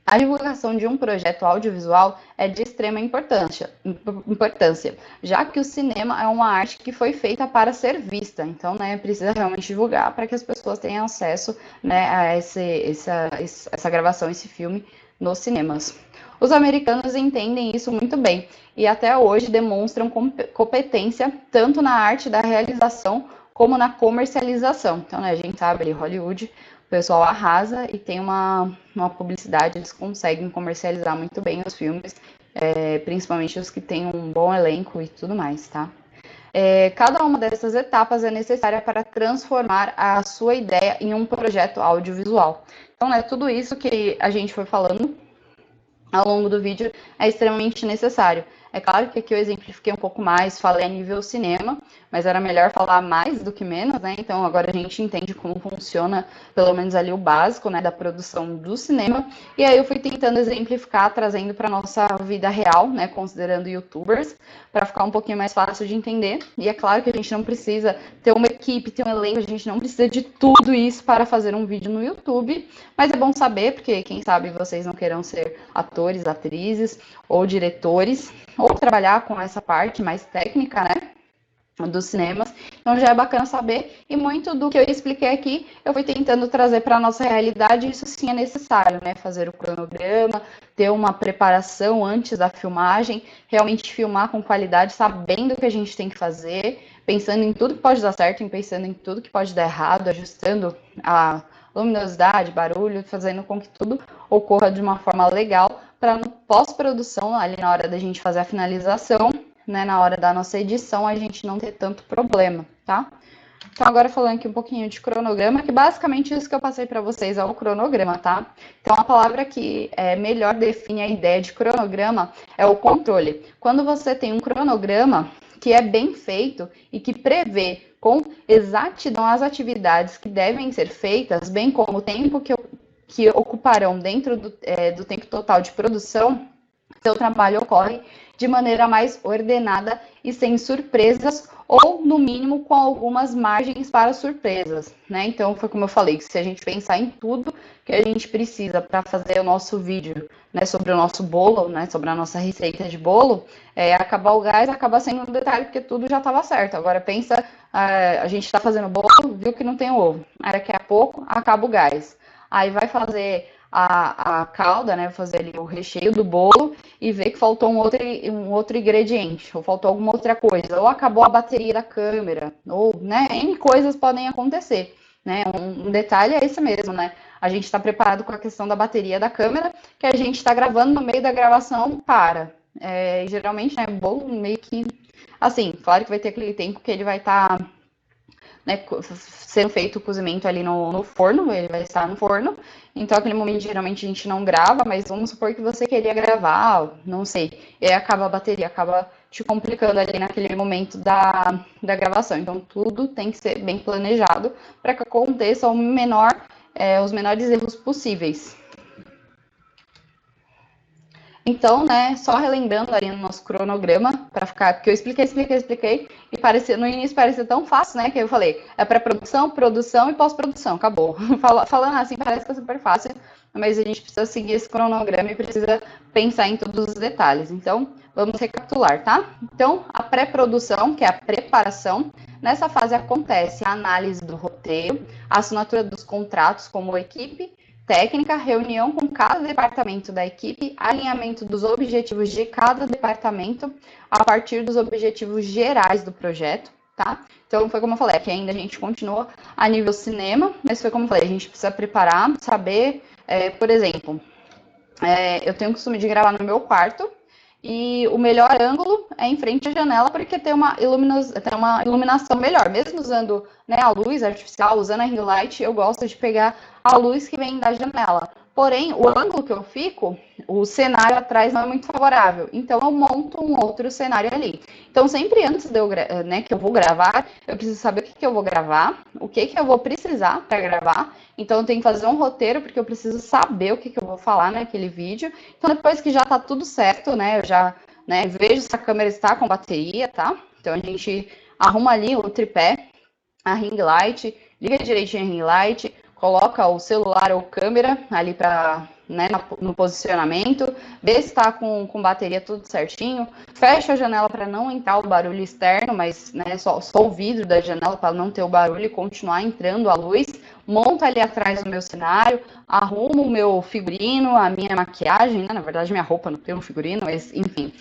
A divulgação de um projeto audiovisual é de extrema importância, já que o cinema é uma arte que foi feita para ser vista, então, né, precisa realmente divulgar para que as pessoas tenham acesso, né, a essa gravação, esse filme nos cinemas. Os americanos entendem isso muito bem e até hoje demonstram competência tanto na arte da realização como na comercialização. Então, né, a gente sabe ali, Hollywood, o pessoal arrasa e tem uma publicidade, eles conseguem comercializar muito bem os filmes, principalmente os que têm um bom elenco e tudo mais, tá? Cada uma dessas etapas é necessária para transformar a sua ideia em um projeto audiovisual. Então, né, tudo isso que a gente foi falando ao longo do vídeo é extremamente necessário. É claro que aqui eu exemplifiquei um pouco mais, falei a nível cinema, mas era melhor falar mais do que menos, né? Então agora a gente entende como funciona, pelo menos ali o básico, né, da produção do cinema. E aí eu fui tentando exemplificar, trazendo para nossa vida real, né, considerando YouTubers, para ficar um pouquinho mais fácil de entender. E é claro que a gente não precisa ter uma equipe, ter um elenco, a gente não precisa de tudo isso para fazer um vídeo no YouTube, mas é bom saber, porque quem sabe vocês não queiram ser atores, atrizes ou diretores, ou trabalhar com essa parte mais técnica, né, dos cinemas. Então já é bacana saber, e muito do que eu expliquei aqui, eu fui tentando trazer para a nossa realidade, isso sim é necessário, né, fazer o cronograma, ter uma preparação antes da filmagem, realmente filmar com qualidade, sabendo o que a gente tem que fazer, pensando em tudo que pode dar certo, e pensando em tudo que pode dar errado, ajustando a luminosidade, barulho, fazendo com que tudo ocorra de uma forma legal, para no pós-produção, ali na hora da gente fazer a finalização, né, na hora da nossa edição, a gente não ter tanto problema, tá? Então, agora falando aqui um pouquinho de cronograma, que basicamente isso que eu passei para vocês é o cronograma, tá? Então, a palavra que melhor define a ideia de cronograma é o controle. Quando você tem um cronograma que é bem feito e que prevê com exatidão as atividades que devem ser feitas, bem como o tempo que ocuparão dentro do tempo total de produção, seu trabalho ocorre de maneira mais ordenada e sem surpresas, ou no mínimo com algumas margens para surpresas, né? Então foi como eu falei, que se a gente pensar em tudo que a gente precisa para fazer o nosso vídeo, né, sobre o nosso bolo, né, sobre a nossa receita de bolo, acabar o gás acaba sendo um detalhe porque tudo já estava certo. Agora pensa, a gente está fazendo bolo, viu que não tem ovo, aí daqui a pouco acaba o gás, aí vai fazer a calda, né, fazer ali o recheio do bolo e ver que faltou um outro ingrediente, ou faltou alguma outra coisa, ou acabou a bateria da câmera, ou, né, N coisas podem acontecer, né, um detalhe é esse mesmo, né, a gente está preparado com a questão da bateria da câmera, que a gente está gravando no meio da gravação, geralmente, né, bolo meio que, assim, claro que vai ter aquele tempo que ele vai estar né, sendo feito o cozimento ali no forno, ele vai estar no forno, então aquele momento geralmente a gente não grava, mas vamos supor que você queria gravar, não sei, e aí acaba a bateria, acaba te complicando ali naquele momento da gravação, então tudo tem que ser bem planejado para que aconteça os menores erros possíveis. Então, né, só relembrando ali no nosso cronograma, para ficar, porque eu expliquei, e no início parecia tão fácil, né, que eu falei, é pré-produção, produção e pós-produção, acabou. Falando assim, parece que é super fácil, mas a gente precisa seguir esse cronograma e precisa pensar em todos os detalhes. Então, vamos recapitular, tá? Então, a pré-produção, que é a preparação, nessa fase acontece a análise do roteiro, a assinatura dos contratos como equipe, técnica, reunião com cada departamento da equipe, alinhamento dos objetivos de cada departamento a partir dos objetivos gerais do projeto, tá? Então, foi como eu falei, aqui ainda a gente continua a nível cinema, mas foi como eu falei, a gente precisa preparar, saber, por exemplo, eu tenho o costume de gravar no meu quarto, e o melhor ângulo é em frente à janela, porque tem uma iluminação melhor. Mesmo usando, né, a luz artificial, usando a ring light, eu gosto de pegar a luz que vem da janela. Porém, o ângulo que eu fico, o cenário atrás não é muito favorável. Então, eu monto um outro cenário ali. Então, sempre antes que eu vou gravar, eu preciso saber o que eu vou gravar, o que eu vou precisar para gravar. Então, eu tenho que fazer um roteiro, porque eu preciso saber o que eu vou falar naquele vídeo. Então, depois que já está tudo certo, né, eu já vejo se a câmera está com bateria, tá? Então, a gente arruma ali o tripé, a ring light, liga direitinho a ring light, coloca o celular ou câmera ali para, né, no posicionamento, vê se está com bateria tudo certinho, fecha a janela para não entrar o barulho externo, mas, né, só o vidro da janela para não ter o barulho e continuar entrando a luz, monto ali atrás o meu cenário, arrumo o meu figurino, a minha maquiagem, né, na verdade minha roupa não tem um figurino, mas enfim,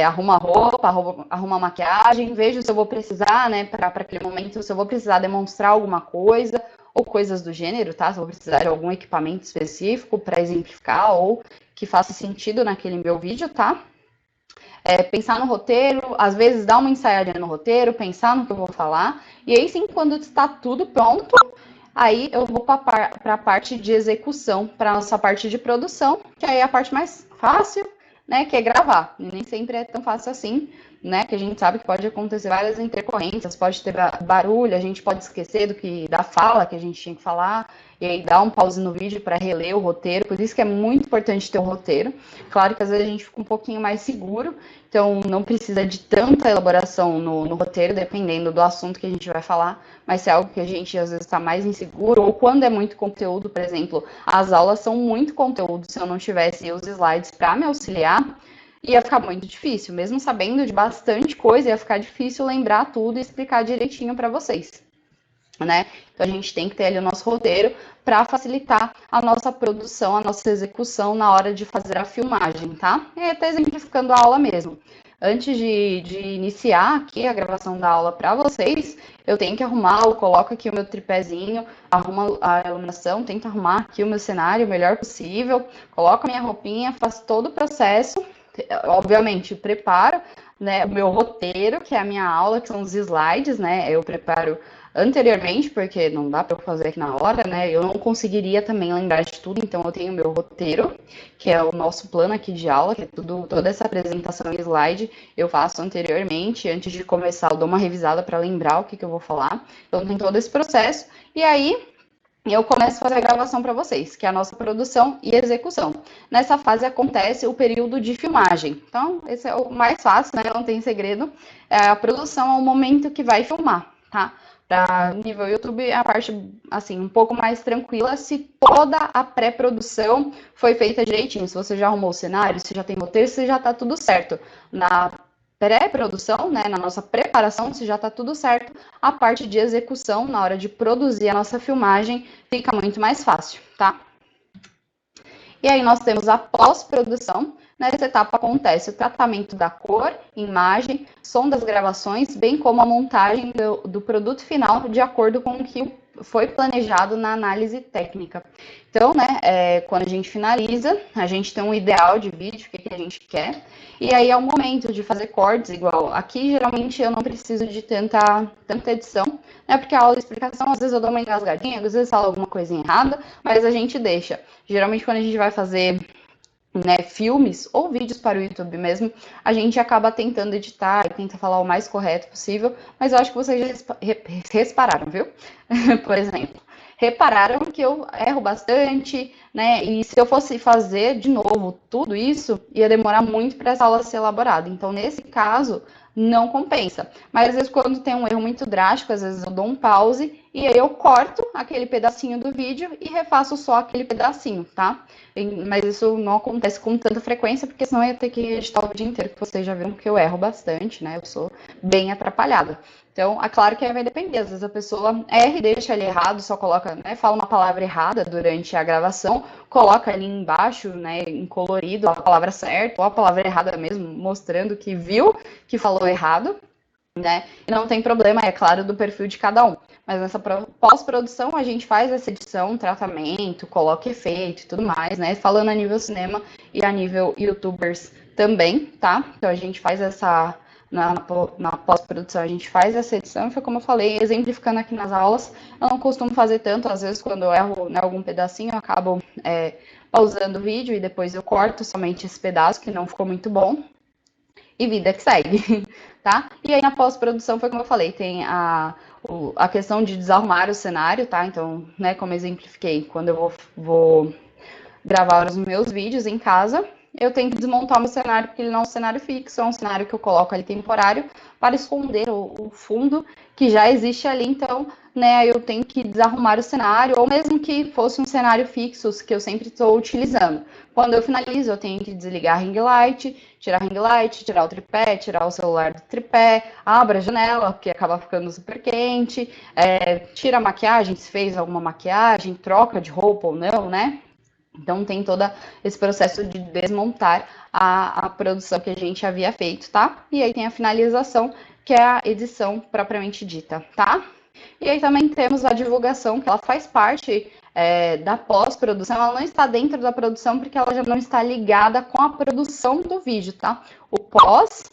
arrumo a roupa, arrumo a maquiagem, vejo se eu vou precisar, né, para aquele momento, se eu vou precisar demonstrar alguma coisa, ou coisas do gênero, tá? Se eu precisar de algum equipamento específico para exemplificar ou que faça sentido naquele meu vídeo, tá? Pensar no roteiro, às vezes dar uma ensaiadinha no roteiro, pensar no que eu vou falar, e aí sim, quando está tudo pronto, aí eu vou para a parte de execução, para a nossa parte de produção, que aí é a parte mais fácil, né, que é gravar. E nem sempre é tão fácil assim, né, que a gente sabe que pode acontecer várias intercorrências, pode ter barulho, a gente pode esquecer da fala que a gente tinha que falar, e aí dar um pause no vídeo para reler o roteiro, por isso que é muito importante ter um roteiro. Claro que às vezes a gente fica um pouquinho mais seguro, então não precisa de tanta elaboração no roteiro, dependendo do assunto que a gente vai falar, mas se é algo que a gente às vezes está mais inseguro, ou quando é muito conteúdo, por exemplo, as aulas são muito conteúdo, se eu não tivesse os slides para me auxiliar, ia ficar muito difícil, mesmo sabendo de bastante coisa, ia ficar difícil lembrar tudo e explicar direitinho para vocês, né? Então a gente tem que ter ali o nosso roteiro para facilitar a nossa produção, a nossa execução na hora de fazer a filmagem, tá? E até exemplificando a aula mesmo. Antes de iniciar aqui a gravação da aula para vocês, eu tenho que arrumar, eu coloco aqui o meu tripézinho, arrumo a iluminação, tento arrumar aqui o meu cenário o melhor possível, coloco a minha roupinha, faço todo o processo, obviamente preparo, né, o meu roteiro, que é a minha aula, que são os slides, né, eu preparo anteriormente, porque não dá para eu fazer aqui na hora, né? Eu não conseguiria também lembrar de tudo, então eu tenho o meu roteiro, que é o nosso plano aqui de aula, que é toda essa apresentação em slide, eu faço anteriormente, antes de começar, eu dou uma revisada para lembrar o que eu vou falar. Então tem todo esse processo, e aí eu começo a fazer a gravação para vocês, que é a nossa produção e execução. Nessa fase acontece o período de filmagem. Então, esse é o mais fácil, né? Não tem segredo. A produção é o momento que vai filmar, tá? Para nível YouTube é a parte assim um pouco mais tranquila se toda a pré-produção foi feita direitinho. Se você já arrumou o cenário, se já tem roteiro, se já está tudo certo. Na pré-produção, né, na nossa preparação, se já está tudo certo, a parte de execução, na hora de produzir a nossa filmagem, fica muito mais fácil, tá? E aí nós temos a pós-produção. Nessa etapa acontece o tratamento da cor, imagem, som das gravações, bem como a montagem do produto final de acordo com o que foi planejado na análise técnica. Então, né, quando a gente finaliza, a gente tem um ideal de vídeo, o que a gente quer, e aí é o momento de fazer cortes, igual aqui, geralmente eu não preciso de tanta edição, né, porque a aula de explicação, às vezes eu dou uma engasgadinha, às vezes falo alguma coisa errada, mas a gente deixa. Geralmente quando a gente vai fazer, né, filmes ou vídeos para o YouTube mesmo, a gente acaba tentando editar e tenta falar o mais correto possível, mas eu acho que vocês já repararam, viu? Por exemplo, repararam que eu erro bastante, né? E se eu fosse fazer de novo tudo isso, ia demorar muito para essa aula ser elaborada. Então, nesse caso, não compensa. Mas às vezes quando tem um erro muito drástico, às vezes eu dou um pause e aí eu corto aquele pedacinho do vídeo e refaço só aquele pedacinho, tá? Mas isso não acontece com tanta frequência, porque senão eu ia ter que editar o vídeo inteiro, que vocês já viram que eu erro bastante, né? Eu sou bem atrapalhada. Então, é claro que aí vai depender. Às vezes a pessoa erra e deixa ali errado, só coloca, né? Fala uma palavra errada durante a gravação, coloca ali embaixo, né, em colorido, a palavra certa ou a palavra errada mesmo, mostrando que viu que falou errado, né? E não tem problema, é claro, do perfil de cada um. Mas nessa pós-produção a gente faz essa edição, tratamento, coloca efeito e tudo mais, né? Falando a nível cinema e a nível YouTubers também, tá? Então a gente faz essa na pós-produção a gente faz essa edição, foi como eu falei, exemplificando aqui nas aulas, eu não costumo fazer tanto, às vezes quando eu erro, né, algum pedacinho, eu acabo pausando o vídeo e depois eu corto somente esse pedaço que não ficou muito bom, e vida que segue, tá? E aí na pós-produção foi como eu falei, tem a questão de desarrumar o cenário, tá? Então, né, como exemplifiquei, quando eu vou gravar os meus vídeos em casa, eu tenho que desmontar o meu cenário, porque ele não é um cenário fixo, é um cenário que eu coloco ali temporário para esconder o fundo que já existe ali, então, né, eu tenho que desarrumar o cenário, ou mesmo que fosse um cenário fixo, que eu sempre estou utilizando. Quando eu finalizo, eu tenho que desligar a ring light, tirar o tripé, tirar o celular do tripé, abra a janela, porque acaba ficando super quente, tira a maquiagem, se fez alguma maquiagem, troca de roupa ou não, né? Então, tem todo esse processo de desmontar a produção que a gente havia feito, tá? E aí tem a finalização, que é a edição propriamente dita, tá? E aí também temos a divulgação, que ela faz parte da pós-produção, ela não está dentro da produção, porque ela já não está ligada com a produção do vídeo, tá? O pós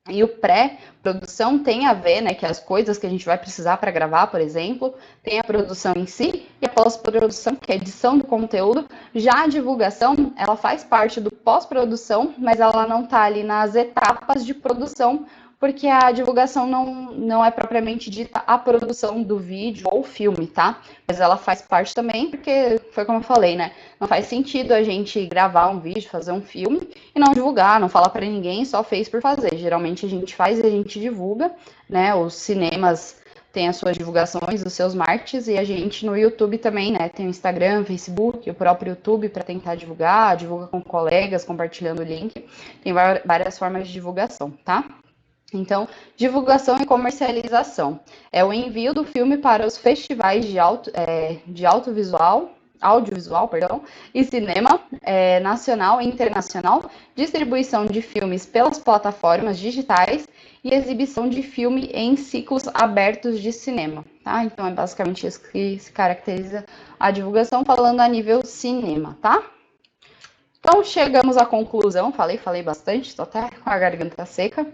e o pré-produção tem a ver, né, que as coisas que a gente vai precisar para gravar, por exemplo, tem a produção em si e a pós-produção, que é a edição do conteúdo. Já a divulgação, ela faz parte do pós-produção, mas ela não está ali nas etapas de produção, porque a divulgação não é propriamente dita a produção do vídeo ou filme, tá? Mas ela faz parte também, porque foi como eu falei, né? Não faz sentido a gente gravar um vídeo, fazer um filme e não divulgar, não falar para ninguém, só fez por fazer. Geralmente a gente faz e a gente divulga, né? Os cinemas têm as suas divulgações, os seus markets, e a gente no YouTube também, né? Tem o Instagram, Facebook, o próprio YouTube para tentar divulgar, divulga com colegas, compartilhando o link. Tem várias formas de divulgação, tá? Então, divulgação e comercialização. É o envio do filme para os festivais de audiovisual, audiovisual, perdão, e cinema nacional e internacional, distribuição de filmes pelas plataformas digitais e exibição de filme em ciclos abertos de cinema, tá? Então é basicamente isso que se caracteriza a divulgação falando a nível cinema, tá? Então chegamos à conclusão, falei bastante, tô até com a garganta seca.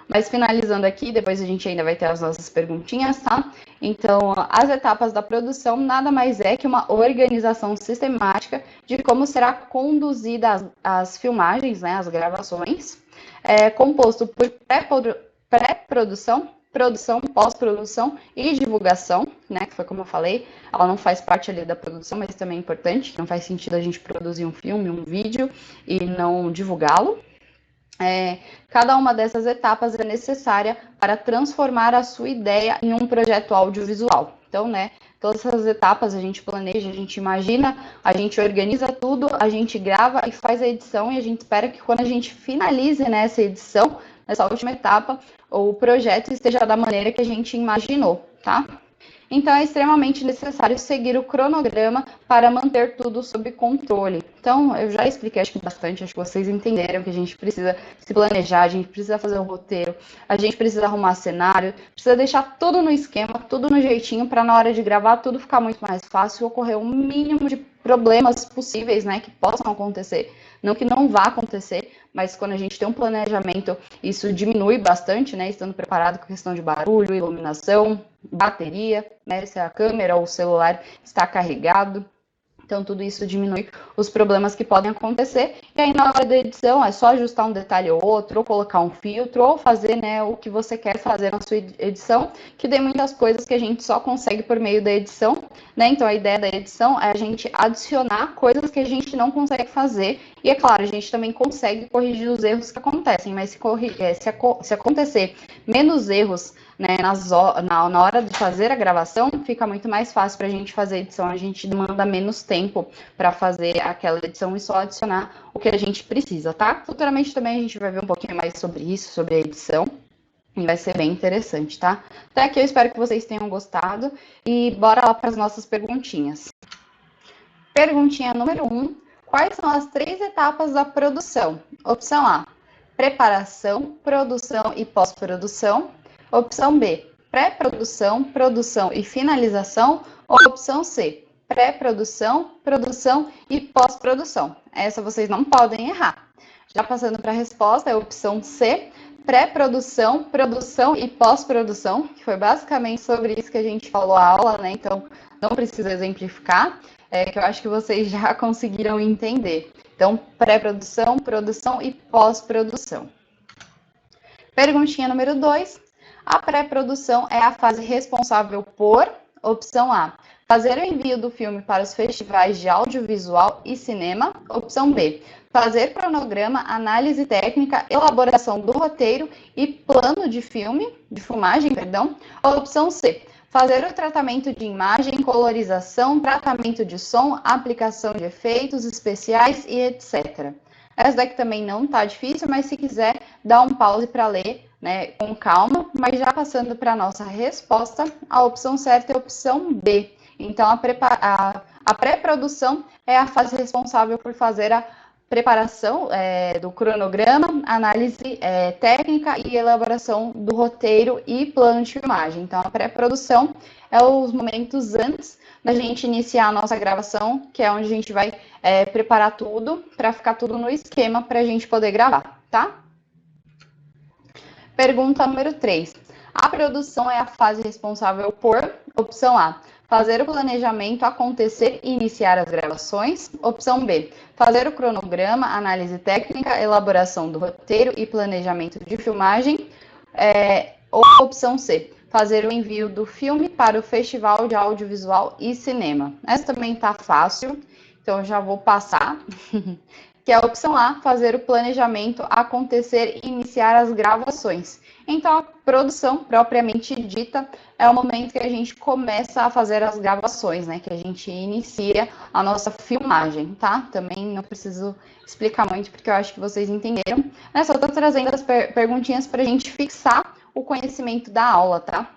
Mas finalizando aqui, depois a gente ainda vai ter as nossas perguntinhas, tá? Então, as etapas da produção nada mais é que uma organização sistemática de como será conduzida as filmagens, né, as gravações, composto por pré-produção, produção, pós-produção e divulgação, né, que foi como eu falei, ela não faz parte ali da produção, mas também é importante, não faz sentido a gente produzir um filme, um vídeo e não divulgá-lo. Cada uma dessas etapas é necessária para transformar a sua ideia em um projeto audiovisual. Então, né, todas essas etapas a gente planeja, a gente imagina, a gente organiza tudo, a gente grava e faz a edição e a gente espera que quando a gente finalize, né, essa edição, nessa última etapa, o projeto esteja da maneira que a gente imaginou, tá? Então, é extremamente necessário seguir o cronograma para manter tudo sob controle. Então, eu já expliquei, acho que bastante, acho que vocês entenderam que a gente precisa se planejar, a gente precisa fazer o roteiro, a gente precisa arrumar cenário, precisa deixar tudo no esquema, tudo no jeitinho, para na hora de gravar tudo ficar muito mais fácil e ocorrer o mínimo de problemas possíveis, né, que possam acontecer. Não que não vá acontecer, mas quando a gente tem um planejamento, isso diminui bastante, né, estando preparado com a questão de barulho, iluminação, bateria, né, se a câmera ou o celular está carregado. Então, tudo isso diminui os problemas que podem acontecer. E aí, na hora da edição, é só ajustar um detalhe ou outro, ou colocar um filtro, ou fazer, né, o que você quer fazer na sua edição, que tem muitas coisas que a gente só consegue por meio da edição, né? Então, a ideia da edição é a gente adicionar coisas que a gente não consegue fazer. E, é claro, a gente também consegue corrigir os erros que acontecem, mas se acontecer menos erros, né, na hora de fazer a gravação, fica muito mais fácil para a gente fazer a edição, a gente demanda menos tempo para fazer aquela edição e só adicionar o que a gente precisa, tá? Futuramente também a gente vai ver um pouquinho mais sobre isso, sobre a edição, e vai ser bem interessante, tá? Até aqui eu espero que vocês tenham gostado, e bora lá para as nossas perguntinhas. Perguntinha número 1, quais são as 3 etapas da produção? Opção A, preparação, produção e pós-produção. Opção B, pré-produção, produção e finalização. Ou opção C, pré-produção, produção e pós-produção. Essa vocês não podem errar. Já passando para a resposta, é a opção C, pré-produção, produção e pós-produção, que foi basicamente sobre isso que a gente falou a aula, né? Então, não precisa exemplificar, que eu acho que vocês já conseguiram entender. Então, pré-produção, produção e pós-produção. Perguntinha número 2. A pré-produção é a fase responsável por, opção A, fazer o envio do filme para os festivais de audiovisual e cinema. Opção B, fazer cronograma, análise técnica, elaboração do roteiro e plano de filmagem, perdão. Opção C, fazer o tratamento de imagem, colorização, tratamento de som, aplicação de efeitos especiais e etc. Essa daqui também não está difícil, mas se quiser, dá um pause para ler, né, com calma. Mas já passando para a nossa resposta, a opção certa é a opção B. Então, a pré-produção é a fase responsável por fazer a preparação do cronograma, análise técnica e elaboração do roteiro e plano de filmagem. Então, a pré-produção é os momentos antes da gente iniciar a nossa gravação, que é onde a gente vai preparar tudo para ficar tudo no esquema para a gente poder gravar, tá? Pergunta número 3. A produção é a fase responsável por, opção A, fazer o planejamento acontecer e iniciar as gravações. Opção B, fazer o cronograma, análise técnica, elaboração do roteiro e planejamento de filmagem. Ou opção C, fazer o envio do filme para o Festival de Audiovisual e Cinema. Essa também está fácil, então eu já vou passar. Que é a opção A, fazer o planejamento acontecer e iniciar as gravações. Então, a produção propriamente dita é o momento que a gente começa a fazer as gravações, né? Que a gente inicia a nossa filmagem, tá? Também não preciso explicar muito, porque eu acho que vocês entenderam. Só estou trazendo as perguntinhas para a gente fixar o conhecimento da aula, tá?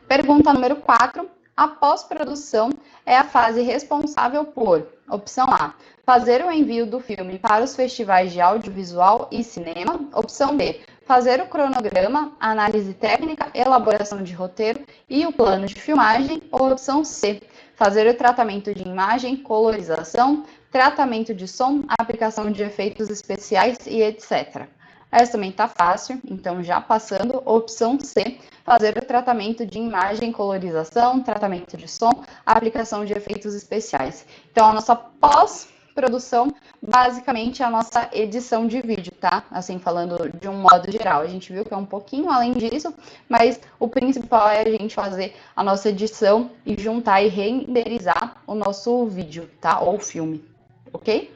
Pergunta número 4. A pós-produção é a fase responsável por, opção A, fazer o envio do filme para os festivais de audiovisual e cinema. Opção B, fazer o cronograma, análise técnica, elaboração de roteiro e o plano de filmagem. Ou opção C, fazer o tratamento de imagem, colorização, tratamento de som, aplicação de efeitos especiais e etc. Essa também está fácil, então já passando, opção C, fazer o tratamento de imagem, colorização, tratamento de som, aplicação de efeitos especiais. Então, a nossa pós-produção, basicamente, é a nossa edição de vídeo, tá? Assim, falando de um modo geral. A gente viu que é um pouquinho além disso, mas o principal é a gente fazer a nossa edição e juntar e renderizar o nosso vídeo, tá? Ou filme, ok?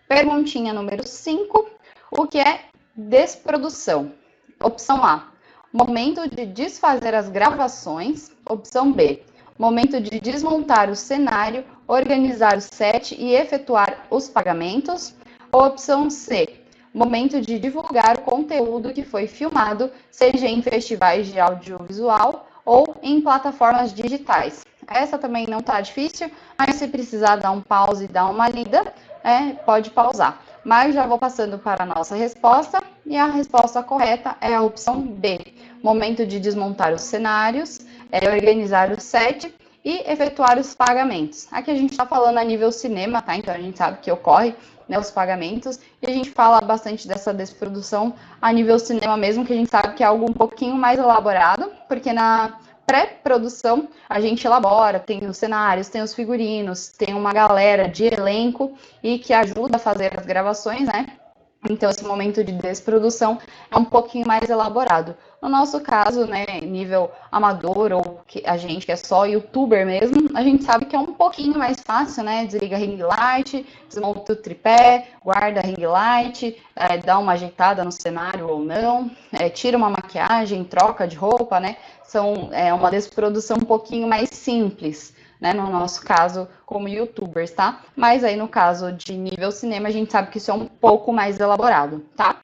Perguntinha número 5. O que é desprodução? Opção A, momento de desfazer as gravações. Opção B, momento de desmontar o cenário, organizar o set e efetuar os pagamentos. Ou opção C, momento de divulgar o conteúdo que foi filmado, seja em festivais de audiovisual ou em plataformas digitais. Essa também não está difícil, mas se precisar dar um pause e dar uma lida, pode pausar. Mas já vou passando para a nossa resposta, e a resposta correta é a opção B. Momento de desmontar os cenários, organizar o set e efetuar os pagamentos. Aqui a gente está falando a nível cinema, tá? Então a gente sabe que ocorre, né, os pagamentos, e a gente fala bastante dessa desprodução a nível cinema mesmo, que a gente sabe que é algo um pouquinho mais elaborado, porque na pré-produção a gente elabora, tem os cenários, tem os figurinos, tem uma galera de elenco e que ajuda a fazer as gravações, né? Então, esse momento de desprodução é um pouquinho mais elaborado. No nosso caso, né, nível amador, ou a gente que é só youtuber mesmo, a gente sabe que é um pouquinho mais fácil, né? Desliga a ring light, desmonta o tripé, guarda a ring light, dá uma ajeitada no cenário ou não, tira uma maquiagem, troca de roupa, né? É uma desprodução um pouquinho mais simples, né, no nosso caso, como youtubers, tá? Mas aí, no caso de nível cinema, a gente sabe que isso é um pouco mais elaborado, tá?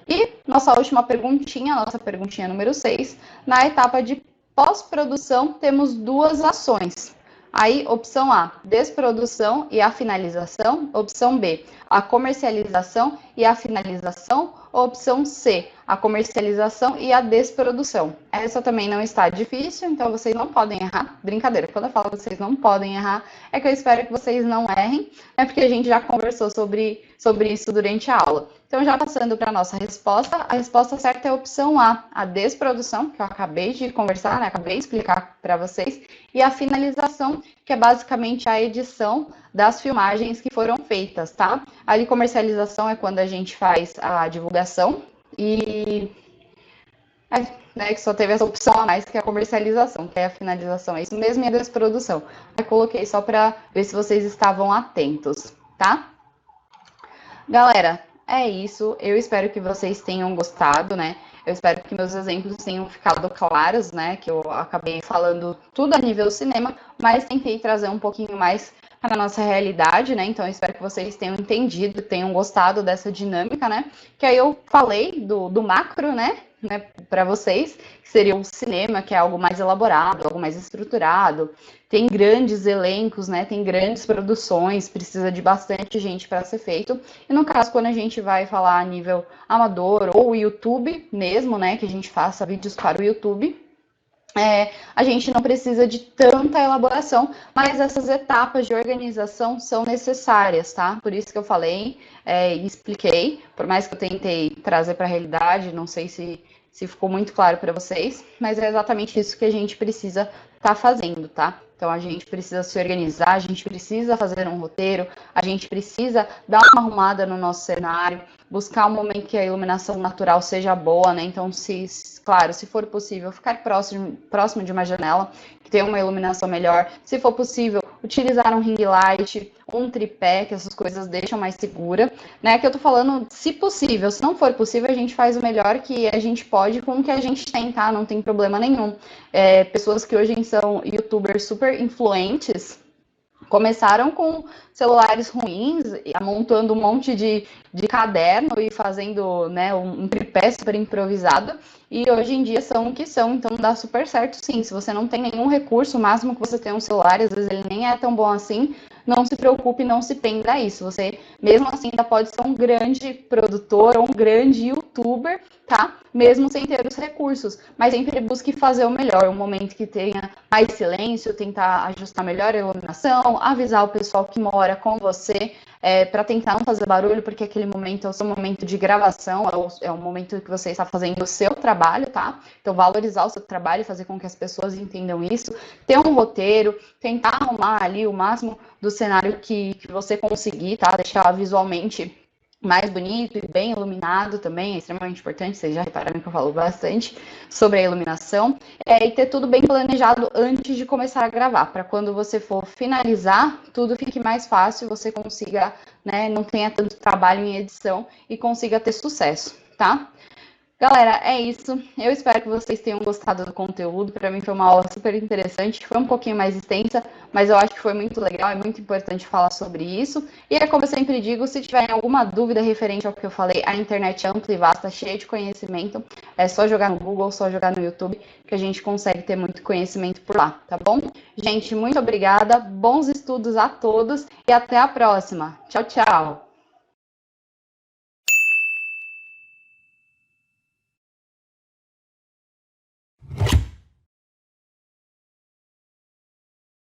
E nossa última perguntinha, nossa perguntinha número 6, na etapa de pós-produção, temos duas ações. Aí, opção A, desprodução e a finalização. Opção B, a comercialização e a finalização. Opção C, a comercialização e a desprodução. Essa também não está difícil, então vocês não podem errar. Brincadeira, quando eu falo que vocês não podem errar, é que eu espero que vocês não errem, porque a gente já conversou sobre isso durante a aula. Então, já passando para a nossa resposta, a resposta certa é a opção A desprodução, que eu acabei de conversar, né? Acabei de explicar para vocês, e a finalização, que é basicamente a edição das filmagens que foram feitas, tá? A de comercialização é quando a gente faz a divulgação e né, que só teve essa opção a mais, que é a comercialização, que é a finalização, é isso mesmo, e a desprodução. Eu coloquei só para ver se vocês estavam atentos, tá? Galera, é isso. Eu espero que vocês tenham gostado, né? Eu espero que meus exemplos tenham ficado claros, né? Que eu acabei falando tudo a nível cinema, mas tentei trazer um pouquinho mais para a nossa realidade, né? Então, eu espero que vocês tenham entendido, tenham gostado dessa dinâmica, né? Que aí eu falei do macro, né? Para vocês, que seria o cinema, que é algo mais elaborado, algo mais estruturado, tem grandes elencos, né? Tem grandes produções, precisa de bastante gente para ser feito. E no caso, quando a gente vai falar a nível amador ou YouTube mesmo, né? Que a gente faça vídeos para o YouTube, a gente não precisa de tanta elaboração, mas essas etapas de organização são necessárias, tá? Por isso que eu falei e expliquei, por mais que eu tentei trazer para a realidade, não sei se ficou muito claro para vocês, mas é exatamente isso que a gente precisa estar fazendo, tá? Então, a gente precisa se organizar, a gente precisa fazer um roteiro, a gente precisa dar uma arrumada no nosso cenário, buscar um momento que a iluminação natural seja boa, né? Então, claro, se for possível, ficar próximo de uma janela, que tenha uma iluminação melhor. Se for possível, utilizar um ring light, um tripé, que essas coisas deixam mais segura, né? Que eu tô falando, se possível. Se não for possível, a gente faz o melhor que a gente pode com o que a gente tem, tá? Não tem problema nenhum. Pessoas que hoje são youtubers super influentes, Começaram com celulares ruins, montando um monte de caderno e fazendo, né, um tripé super improvisado. E hoje em dia são o que são, então dá super certo sim. Se você não tem nenhum recurso, o máximo que você tem um celular, às vezes ele nem é tão bom assim, não se preocupe, não se prenda a isso. Você, mesmo assim, ainda pode ser um grande produtor ou um grande youtuber, tá? Mesmo sem ter os recursos. Mas sempre busque fazer o melhor. Um momento que tenha mais silêncio, tentar ajustar melhor a iluminação, avisar o pessoal que mora com você, para tentar não fazer barulho, porque aquele momento é o seu momento de gravação, é o momento que você está fazendo o seu trabalho, tá? Então, valorizar o seu trabalho e fazer com que as pessoas entendam isso. Ter um roteiro, tentar arrumar ali o máximo do cenário que você conseguir, tá? Deixar visualmente mais bonito e bem iluminado também, é extremamente importante, vocês já repararam que eu falo bastante sobre a iluminação, e ter tudo bem planejado antes de começar a gravar, para quando você for finalizar, tudo fique mais fácil, você consiga, né, não tenha tanto trabalho em edição e consiga ter sucesso, tá? Galera, é isso. Eu espero que vocês tenham gostado do conteúdo. Para mim foi uma aula super interessante. Foi um pouquinho mais extensa, mas eu acho que foi muito legal. É muito importante falar sobre isso. E é como eu sempre digo, se tiverem alguma dúvida referente ao que eu falei, a internet é ampla e vasta, cheia de conhecimento. É só jogar no Google, só jogar no YouTube, que a gente consegue ter muito conhecimento por lá, tá bom? Gente, muito obrigada. Bons estudos a todos e até a próxima. Tchau, tchau.